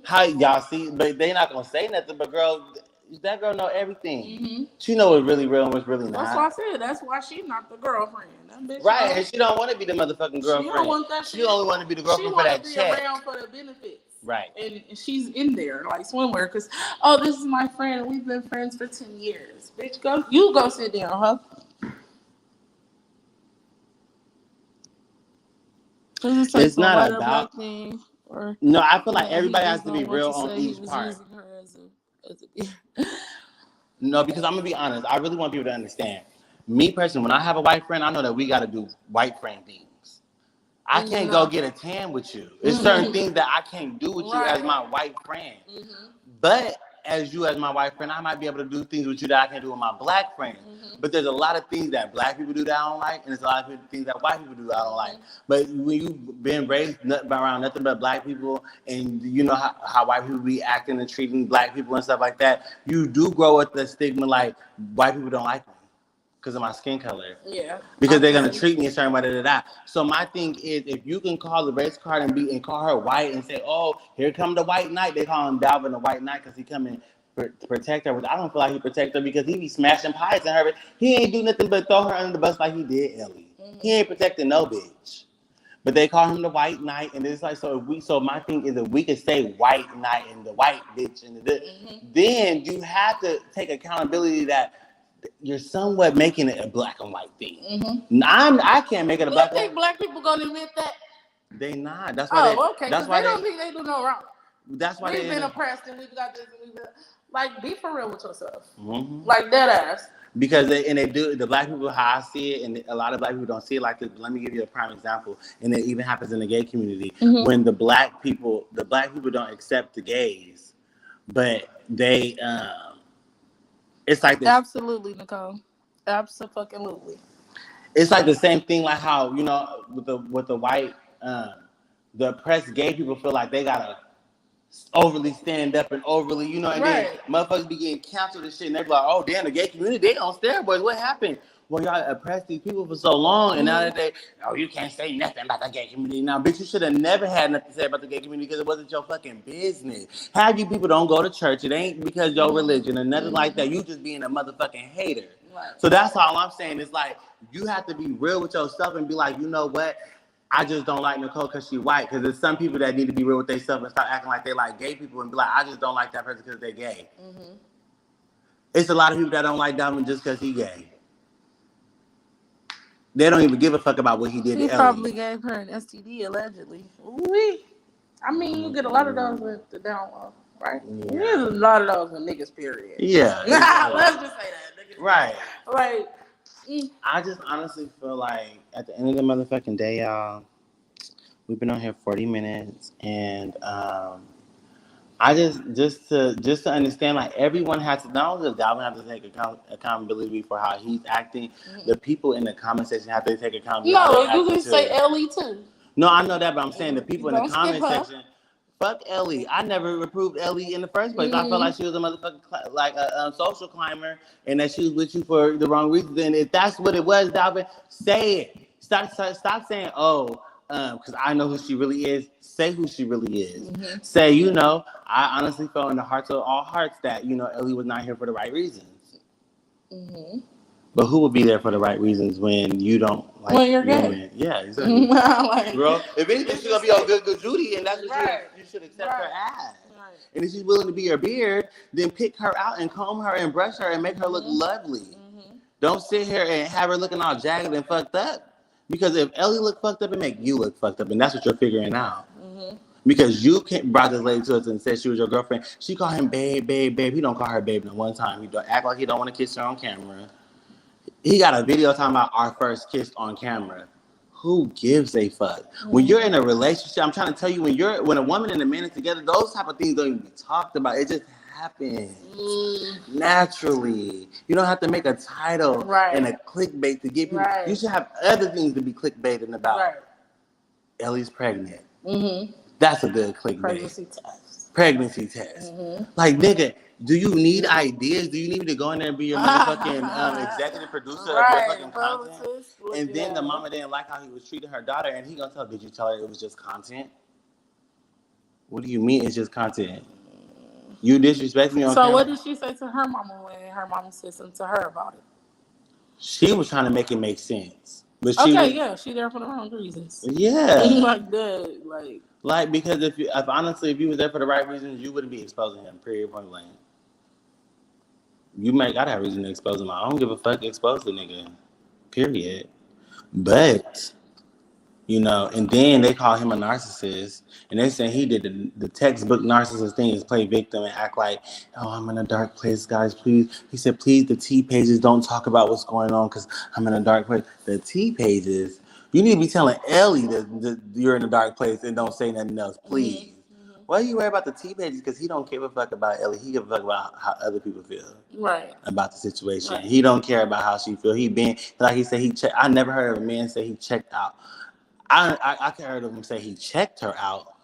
how y'all see? But they not gonna say nothing. But girl, that girl know everything. She know what's really real and what's really not. That's why I said. That's why she's not the girlfriend. That bitch right, and she don't want to be the motherfucking girlfriend. She don't want that shit. She only want to be the girlfriend for that check. She want to be around for the benefits. Right. And she's in there like swimwear because, this is my friend. We've been friends for 10 years. Bitch, go sit down, huh? It's not about thing, no, I feel like everybody has to be real on each part. No, because I'm gonna be honest. I really want people to understand. Me personally, when I have a white friend, I know that we got to do white friend things. I can't go get a tan with you. There's certain things that I can't do with you as my white friend. But as you as my white friend, I might be able to do things with you that I can't do with my black friend. But there's a lot of things that black people do that I don't like, and there's a lot of things that white people do that I don't like. But when you've been raised around nothing but black people, and you know how white people be acting and treating black people and stuff like that, you do grow with the stigma like white people don't like me because of my skin color. Yeah. Because they're gonna treat me a certain way. So my thing is, if you can call the race card and call her white and say, "Oh, here come the white knight," they call him Dalvin the white knight because he come in to protect her. But I don't feel like he protect her because he be smashing pies in her. He ain't do nothing but throw her under the bus like he did Ellie. He ain't protecting no bitch. But they call him the white knight, and it's like so my thing is if we could say white knight and the white bitch and then you have to take accountability that you're somewhat making it a black and white thing. I can't make it a black and white. You think black people gonna admit that? They not. That's why. Okay. That's why they don't think they do no wrong. That's why we've been oppressed and we've got this and we've been like be for real with yourself. Like dead ass. Because they do the black people how I see it, and a lot of black people don't see it like this. But let me give you a prime example, and it even happens in the gay community when the black people don't accept the gays, but they it's like this. Absolutely, Nicole. Absolutely. It's like the same thing, like how with the white, the oppressed gay people feel like they gotta overly stand up and overly, and then motherfuckers be getting canceled and shit, and they be like, "Oh damn, the gay community they on steroids. What happened?" Well, y'all oppressed these people for so long, and now that you can't say nothing about the gay community. Now, bitch, you should have never had nothing to say about the gay community because it wasn't your fucking business. Half you people don't go to church. It ain't because your religion or nothing like that. You just being a motherfucking hater. Right. So that's all I'm saying. It's like you have to be real with yourself and be like, you know what? I just don't like Nicole because she's white. Because there's some people that need to be real with themselves and start acting like they like gay people and be like, I just don't like that person because they're gay. It's a lot of people that don't like Dalvin just because he's gay. They don't even give a fuck about what he did to Ellie. He probably gave her an STD, allegedly. Ooh-wee. I mean, you get a lot of those with the down low, right? Yeah. There's a lot of those in niggas, period. Yeah. Let's just say that. Niggas. Right. Like, I just honestly feel like at the end of the motherfucking day, y'all, We've been on here 40 minutes, and I just to understand, like everyone has to, not only does Dalvin have to take accountability for how he's acting, the people in the comment section have to take accountability. No, you can say Ellie too. No, I know that, but I'm saying the people in the Don't skip comment her. section. Fuck Ellie. I never approved Ellie in the first place. I felt like she was a motherfucking like a social climber, and that she was with you for the wrong reasons. And if that's what it was, Dalvin, say it. Stop saying, oh, because I know who she really is. Say who she really is. Say, you know, I honestly felt in the hearts of all hearts that, you know, Ellie was not here for the right reasons. But who would be there for the right reasons when you don't like when you're gay? Yeah, exactly. Like, girl, if anything, she's gonna be on good Judy, and that's what you should accept her as. Right. And if she's willing to be your beard, then pick her out and comb her and brush her and make her look lovely. Don't sit here and have her looking all jagged and fucked up. Because if Ellie look fucked up, it make you look fucked up, and that's what you're figuring out. Because you brought this lady to us and said she was your girlfriend. She called him babe, babe, babe. He don't call her babe no one time. He don't act like he don't want to kiss her on camera. He got a video talking about our first kiss on camera. Who gives a fuck? When you're in a relationship, I'm trying to tell you, when a woman and a man are together, those type of things don't even be talked about. It just happens naturally. You don't have to make a title and a clickbait to get people. You should have other things to be clickbaiting about. Ellie's pregnant. That's a good clickbait. Pregnancy test. Like, nigga, do you need ideas? Do you need me to go in there and be your motherfucking executive producer of your fucking content? And then the mama didn't like how he was treating her daughter, and he gonna tell, did you tell her it was just content? What do you mean it's just content? You disrespect me on camera. So what did she say to her mama when her mama said something to her about it? She was trying to make it make sense. But she there for the wrong reasons. Yeah. Like that, like because if honestly, if you was there for the right reasons, you wouldn't be exposing him. Period. Point blank. You might gotta have reason to expose him. I don't give a fuck. Expose the nigga. Period. But you know, and then they call him a narcissist, and they say he did the textbook narcissist thing is play victim and act like, oh, I'm in a dark place, guys. Please, he said, please, the T pages don't talk about what's going on because I'm in a dark place. The T pages, you need to be telling Ellie that you're in a dark place and don't say nothing else, please. Why are you worried about the T pages? Because he don't give a fuck about Ellie. He give a fuck about how other people feel about the situation. Right. He don't care about how she feel. Like he said, I never heard of a man say he checked out. I heard of him say he checked her out,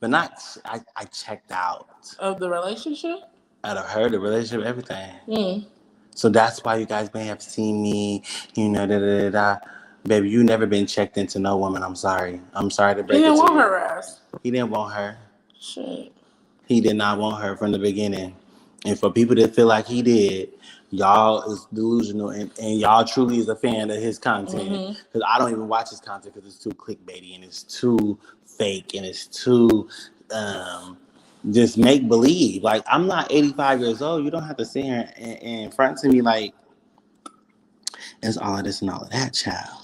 but not I checked out. Of the relationship? I'd have heard the relationship, everything. So that's why you guys may have seen me, you know, Baby, you never been checked into no woman. I'm sorry. I'm sorry to break it to you. He didn't want her ass. He didn't want her. Shit. He did not want her from the beginning. And for people that feel like he did, y'all is delusional, and y'all truly is a fan of his content. Because I don't even watch his content because it's too clickbaity and it's too fake and it's too just make believe. Like, I'm not 85 years old. You don't have to sit here in front to me like it's all of this and all of that, child.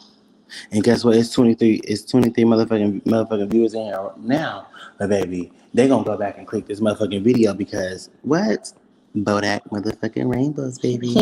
And guess what? It's 23 motherfucking viewers in here now. But baby, they gonna go back and click this motherfucking video because what? Bodak motherfucking rainbows, baby.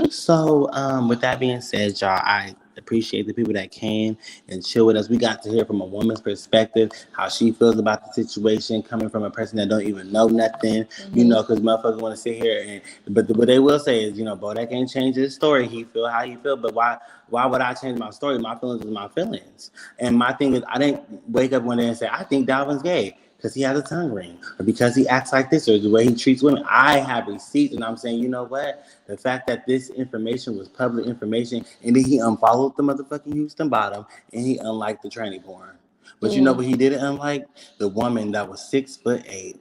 So, with that being said, y'all, I appreciate the people that came and chill with us. We got to hear from a woman's perspective how she feels about the situation, coming from a person that don't even know nothing. You know, because motherfuckers want to sit here but what they will say is, you know, Bodak ain't changed his story. He feel how he feel, but why would I change my story? My feelings is my feelings. And my thing is, I didn't wake up one day and say, I think Dalvin's gay because he has a tongue ring, or because he acts like this, or the way he treats women. I have receipts, and I'm saying, you know what? The fact that this information was public information, and then he unfollowed the motherfucking Houston Bottom, and he unliked the tranny porn. But you know what he didn't unlike? The woman that was 6'8".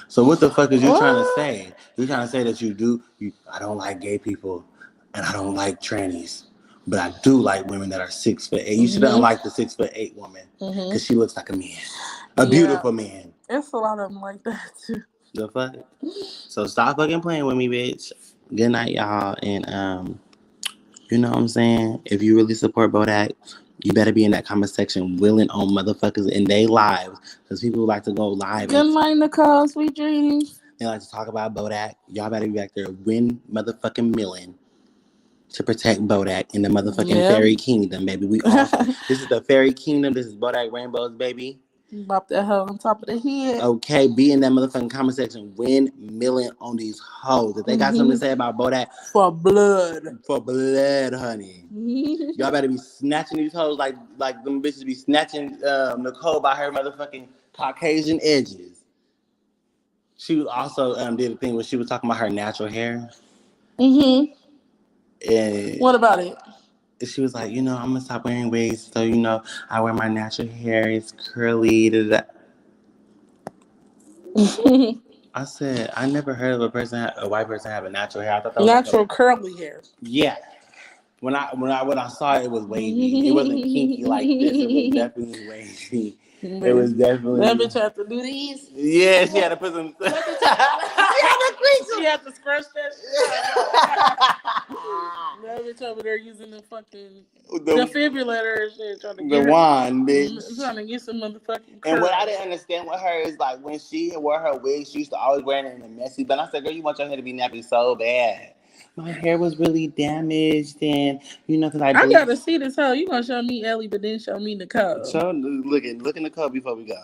So what the fuck is you trying to say? You trying to say that I don't like gay people, and I don't like trannies. But I do like women that are 6'8". You should unlike the 6'8" woman because she looks like a man. A beautiful man. It's a lot of them like that, too. The fuck? So stop fucking playing with me, bitch. Good night, y'all. And, you know what I'm saying? If you really support Bodak, you better be in that comment section willing on motherfuckers in their lives. Because people like to go live. Good night, Nicole. Sweet dreams. They like to talk about Bodak. Y'all better be back there win motherfucking million. to protect Bodak in the motherfucking fairy kingdom, baby. We all this is the fairy kingdom. This is Bodak Rainbows, baby. Bop that hoe on top of the head. Okay, be in that motherfucking comment section, windmilling on these hoes. If they got something to say about Bodak, for blood, honey. Y'all better be snatching these hoes like them bitches be snatching Nicole by her motherfucking Caucasian edges. She was also did a thing where she was talking about her natural hair. And what about it? She was like, I'm gonna stop wearing wigs, so I wear my natural hair. It's curly. I said, I never heard of a white person have a natural hair. I thought that was natural curly hair. Yeah. When I saw it was wavy. It wasn't kinky like this. It was definitely wavy. It was definitely. That bitch had to do these. Yeah, she had to put some. She had to scratch that shit. That bitch over there using the fucking defibrillator and shit, trying to get wand, bitch. Trying to get some motherfucking. And what I didn't understand with her is like when she wore her wig, she used to always wear it in a messy. But I said, girl, you want your hair to be nappy so bad. My hair was really damaged, and because I gotta see this hoe. You gonna show me Ellie, but then show me Nicole. Look at Nicole before we go.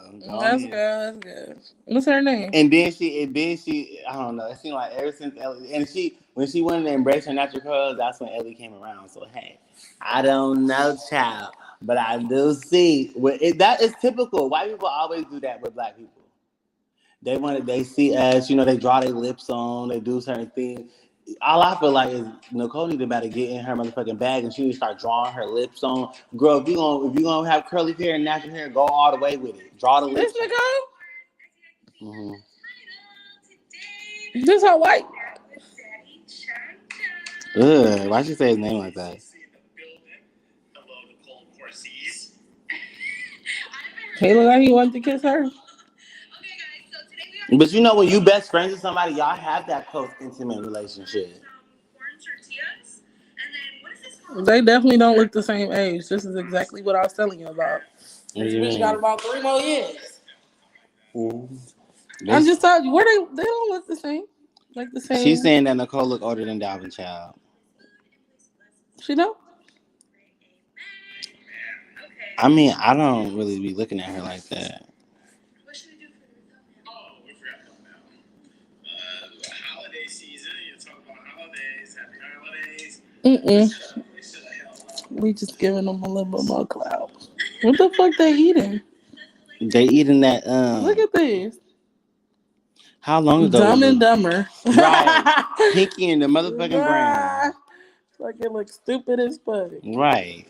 That's good. What's her name? And then she, I don't know. It seemed like ever since Ellie, and when she wanted to embrace her natural colors, that's when Ellie came around. So hey, I don't know, child, but I do see that is typical. White people always do that with black people. They see us, they draw their lips on, they do certain things. All I feel like is Nicole need to better get in her motherfucking bag and she need to start drawing her lips on. Girl, if you gonna have curly hair and natural hair, go all the way with it. Draw the lips. This Nicole? This her white? Ugh, why'd you say his name like that? He look like he wanted to kiss her. But when you best friends with somebody, y'all have that close, intimate relationship. They definitely don't look the same age. This is exactly what I was telling you about. This bitch got about 3 more years. I just told you, they don't look the same. Like the same. She's saying that Nicole look older than Dalvin, child. She don't? I mean, I don't really be looking at her like that. We just giving them a little bit more clout. What the fuck they eating? They eating that. Look at this. How long ago? Dumb and Dumber. Right. Pinky in the motherfucking brain. Like it looks stupid as fuck. Right.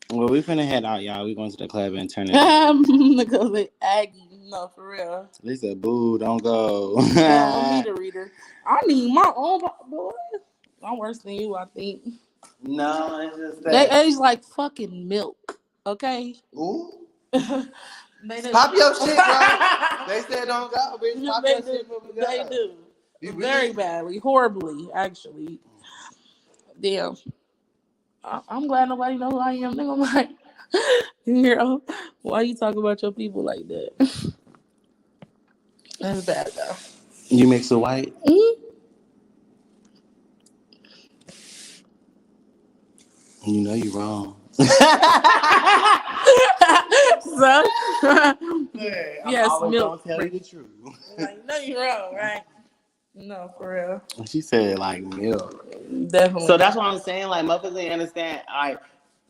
Well, we finna head out, y'all. We going to the club and turn it. Because they Aggie. No, for real. They said, boo, don't go. I need a reader. I need my own boy. I'm worse than you, I think. No, it's just that. They age like fucking milk, okay? Ooh. Pop your shit, bro. They said don't go, bitch. Pop your shit, They do. Very badly. Horribly, actually. Damn. I'm glad nobody knows who I am. They're gonna be like, girl, why you talk about your people like that? That's bad, though. You mix it white? Mm-hmm. You know you're wrong. So, yes, milk. Don't tell you the truth. Like, no, you're wrong, right? No, for real. She said like milk. Definitely. So that's what I'm saying. Like, motherfuckers didn't understand.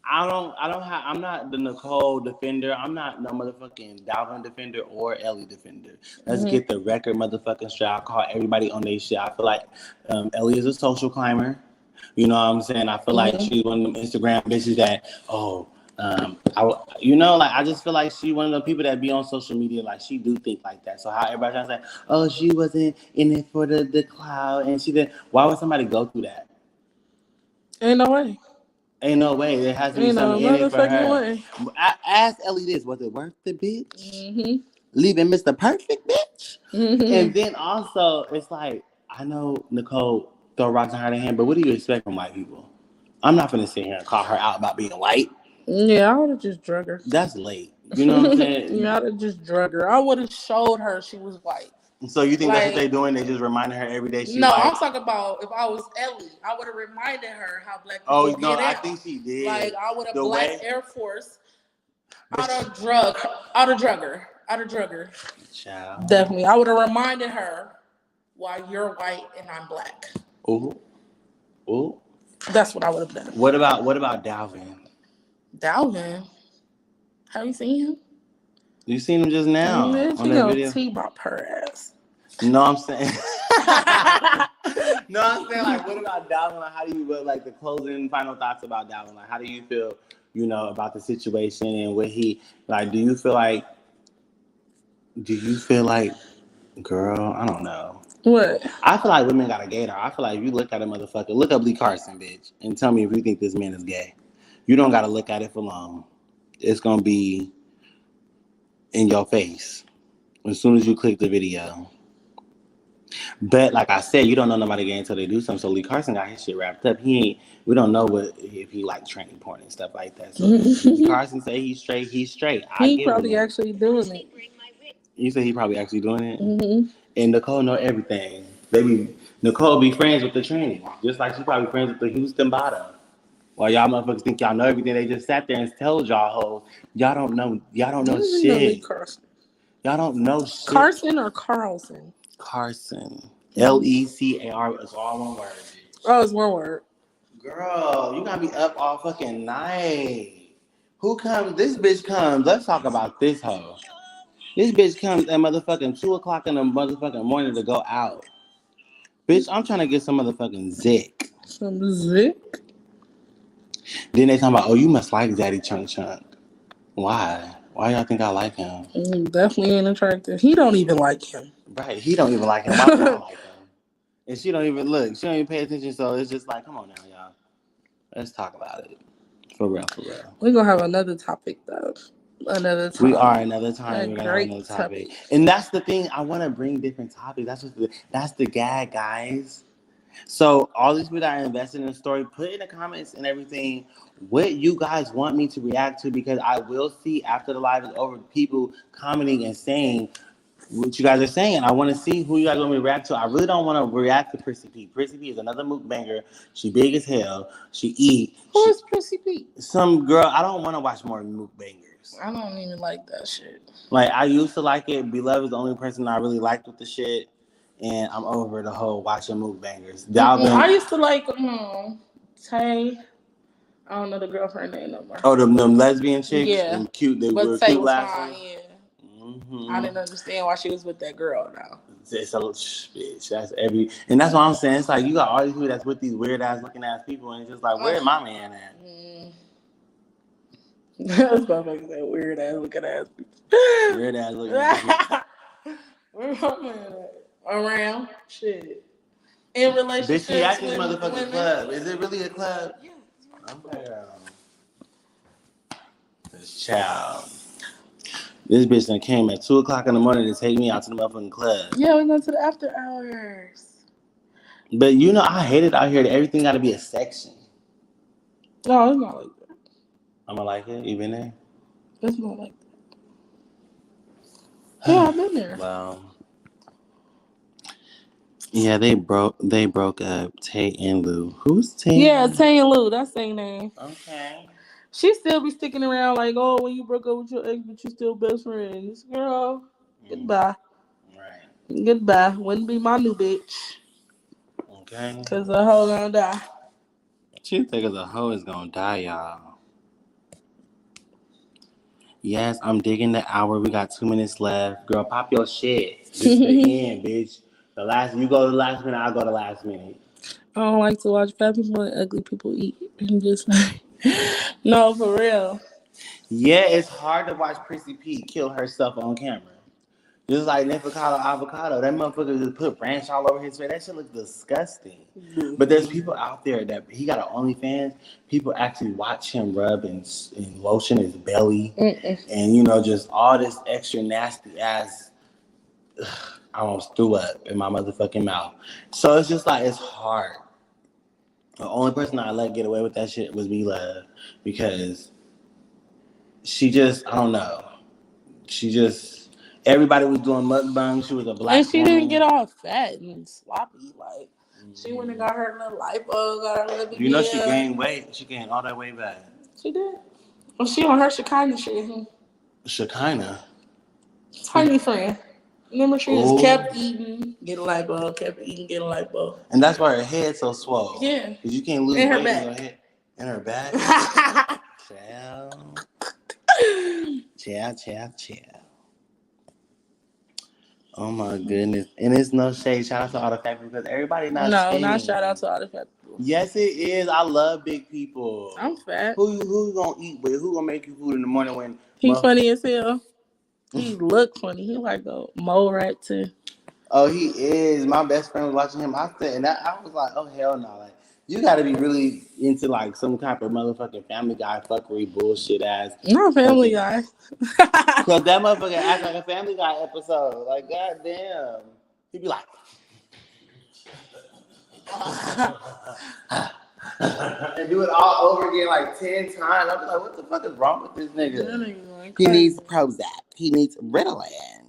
I'm not the Nicole defender. I'm not no motherfucking Dalvin defender or Ellie defender. Let's get the record motherfucking straight. I call everybody on their shit. I feel like Ellie is a social climber. You know what I'm saying? I feel like she's one of them Instagram bitches that, I just feel like she one of the people that be on social media, like she do think like that. So how everybody trying to say, oh, she wasn't in it for the cloud and she did. Why would somebody go through that? Ain't no way. Ain't no way. There has to be something in it for her. Way. I asked Ellie this, was it worth the bitch? Mm-hmm. Leaving Mr. Perfect, bitch? Mm-hmm. And then also, it's like, I know Nicole throw rocks in her hand, but what do you expect from white people? I'm not going to sit here and call her out about being white. Yeah, I would have just drug her. That's late. You know what I'm saying? Yeah, I would have just drug her. I would have showed her she was white. So you think like, that's what they're doing? They just reminding her every day. No, I'm talking about if I was Ellie, I would have reminded her how black people get out. I think she did. Like I would have black Air Force out of drugger. Child. Definitely, I would have reminded her why you're white and I'm black. Ooh. That's what I would have done. What about Dalvin? Dalvin, have you seen him? You seen him just now on that video? T-bop her ass. No, I'm saying. No, I'm saying like, what about Dalvin? Like, how do you like the closing final thoughts about Dalvin? Like, how do you feel? About the situation and what he like. Do you feel like? Girl, I don't know. What? I feel like women got a gator. I feel like if you look at a motherfucker, look up Lee Carson, bitch, and tell me if you think this man is gay. You don't got to look at it for long. It's gonna be in your face as soon as you click the video. But like I said, you don't know nobody gay until they do something. So Lee Carson got his shit wrapped up. We don't know if he like training porn and stuff like that. So Lee Carson say he's straight. He's straight. He probably actually doing it. You say he probably actually doing it? Mm-hmm. And Nicole know everything. Nicole be friends with the tranny, just like she probably friends with the Houston bottom. While y'all motherfuckers think y'all know everything, they just sat there and told y'all hoes, y'all don't know shit. Y'all don't know shit. Carson or Carlson? Carson. Lecar is all one word. Oh, it's one word. Girl, you gotta be up all fucking night. Who comes? This bitch comes. Let's talk about this hoe. This bitch comes at motherfucking 2:00 in the motherfucking morning to go out. Bitch, I'm trying to get some motherfucking zick. Some zick? Then they talking about, oh, you must like Daddy Chunk Chunk. Why? Why y'all think I like him? Definitely ain't attractive. He don't even like him. Right, he don't even like him. Why would I like him? And she don't even look. She don't even pay attention. So it's just like, come on now, y'all. Let's talk about it. For real. We're going to have another topic, though. Another time. We are another time. We're going to have another topic. And that's the thing. I want to bring different topics. That's the gag, guys. So all these people that are invested in the story, put in the comments and everything what you guys want me to react to, because I will see after the live is over people commenting and saying what you guys are saying. I want to see who you guys want me to react to. I really don't want to react to Prissy P. Prissy P is another mukbanger. She big as hell. She eat. Who is Prissy P? Some girl. I don't want to watch more mukbangers. I don't even like that shit. Like, I used to like it. Beloved is the only person I really liked with the shit. And I'm over the whole watching mukebangers. Dalvin. I used to like Tay. I don't know the girlfriend name no more. Oh, them lesbian chicks? Yeah. Them cute. They were Tay cute was last fine, time. yeah. Mm-hmm. I didn't understand why she was with that girl now. It's a bitch. That's and that's what I'm saying. It's like you got all these people that's with these weird ass looking ass people, and it's just like, where's my man at? That's motherfuckers that weird ass looking ass people. Weird ass looking ass people. Where's my man at? Around shit. In relationships. Bitch, she at this motherfucking club. Is it really a club? Yeah. Okay. This child. This bitch done came at 2:00 in the morning to take me out to the motherfucking club. Yeah, we go to the after hours. But I hate it out here that everything got to be a section. No, it's not like that. I'm gonna like it. You been there? It's not like that. Yeah, I've been there. Well. Yeah, they broke up. Tate and Lou. Who's Tate? Yeah, Tate and Lou. That's their name. Okay. She still be sticking around like, oh, when you broke up with your ex, but you still best friends. Girl, goodbye. Right. Goodbye. Wouldn't be my new bitch. Okay. Because the hoe gonna die. She think the hoe is gonna die, y'all. Yes, I'm digging the hour. We got 2 minutes left. Girl, pop your shit. This is the end, bitch. You go to the last minute, I'll go to the last minute. I don't like to watch fat people and ugly people eat. I'm just like, no, for real. Yeah, it's hard to watch Prissy P kill herself on camera. Just like Nifacado Avocado. That motherfucker just put ranch all over his face. That shit looks disgusting. Mm-hmm. But there's people out there that he got an OnlyFans. People actually watch him rub and lotion his belly. And, just all this extra nasty ass. I almost threw up in my motherfucking mouth. So it's just like, it's hard. The only person I let get away with that shit was Love, because she just, I don't know. She just, Everybody was doing mukbang. She was a black And she woman. didn't get all fat and sloppy. Like, she went and got her little lipo, got her little BBL. You know she gained weight. She gained all that weight back. She did. Well, she on her Shekinah shit. Shekinah? Tiny friend. Remember, she just kept eating, get a lipo, kept eating, get a lipo. And that's why her head's so swole. Yeah. Because you can't lose in weight her in your head. In her back? Chill. Oh my goodness. And it's no shade. Shout out to all the fat people because everybody not skinny. No, not shout out to all the fat people. Yes, it is. I love big people. I'm fat. Who you gonna eat with? Who gonna make you food in the morning when... He funny as hell. He look funny. He like a mole rat too. Oh, he is. My best friend was watching him. I was like, oh hell no! Like, you got to be really into like some type of motherfucking Family Guy fuckery bullshit ass. Not Family Guy. Because that motherfucker acts like a Family Guy episode. Like, goddamn, he'd be like, and do it all over again like 10 times. I'm like, what the fuck is wrong with this nigga? He needs Prozac. He needs Ritalin.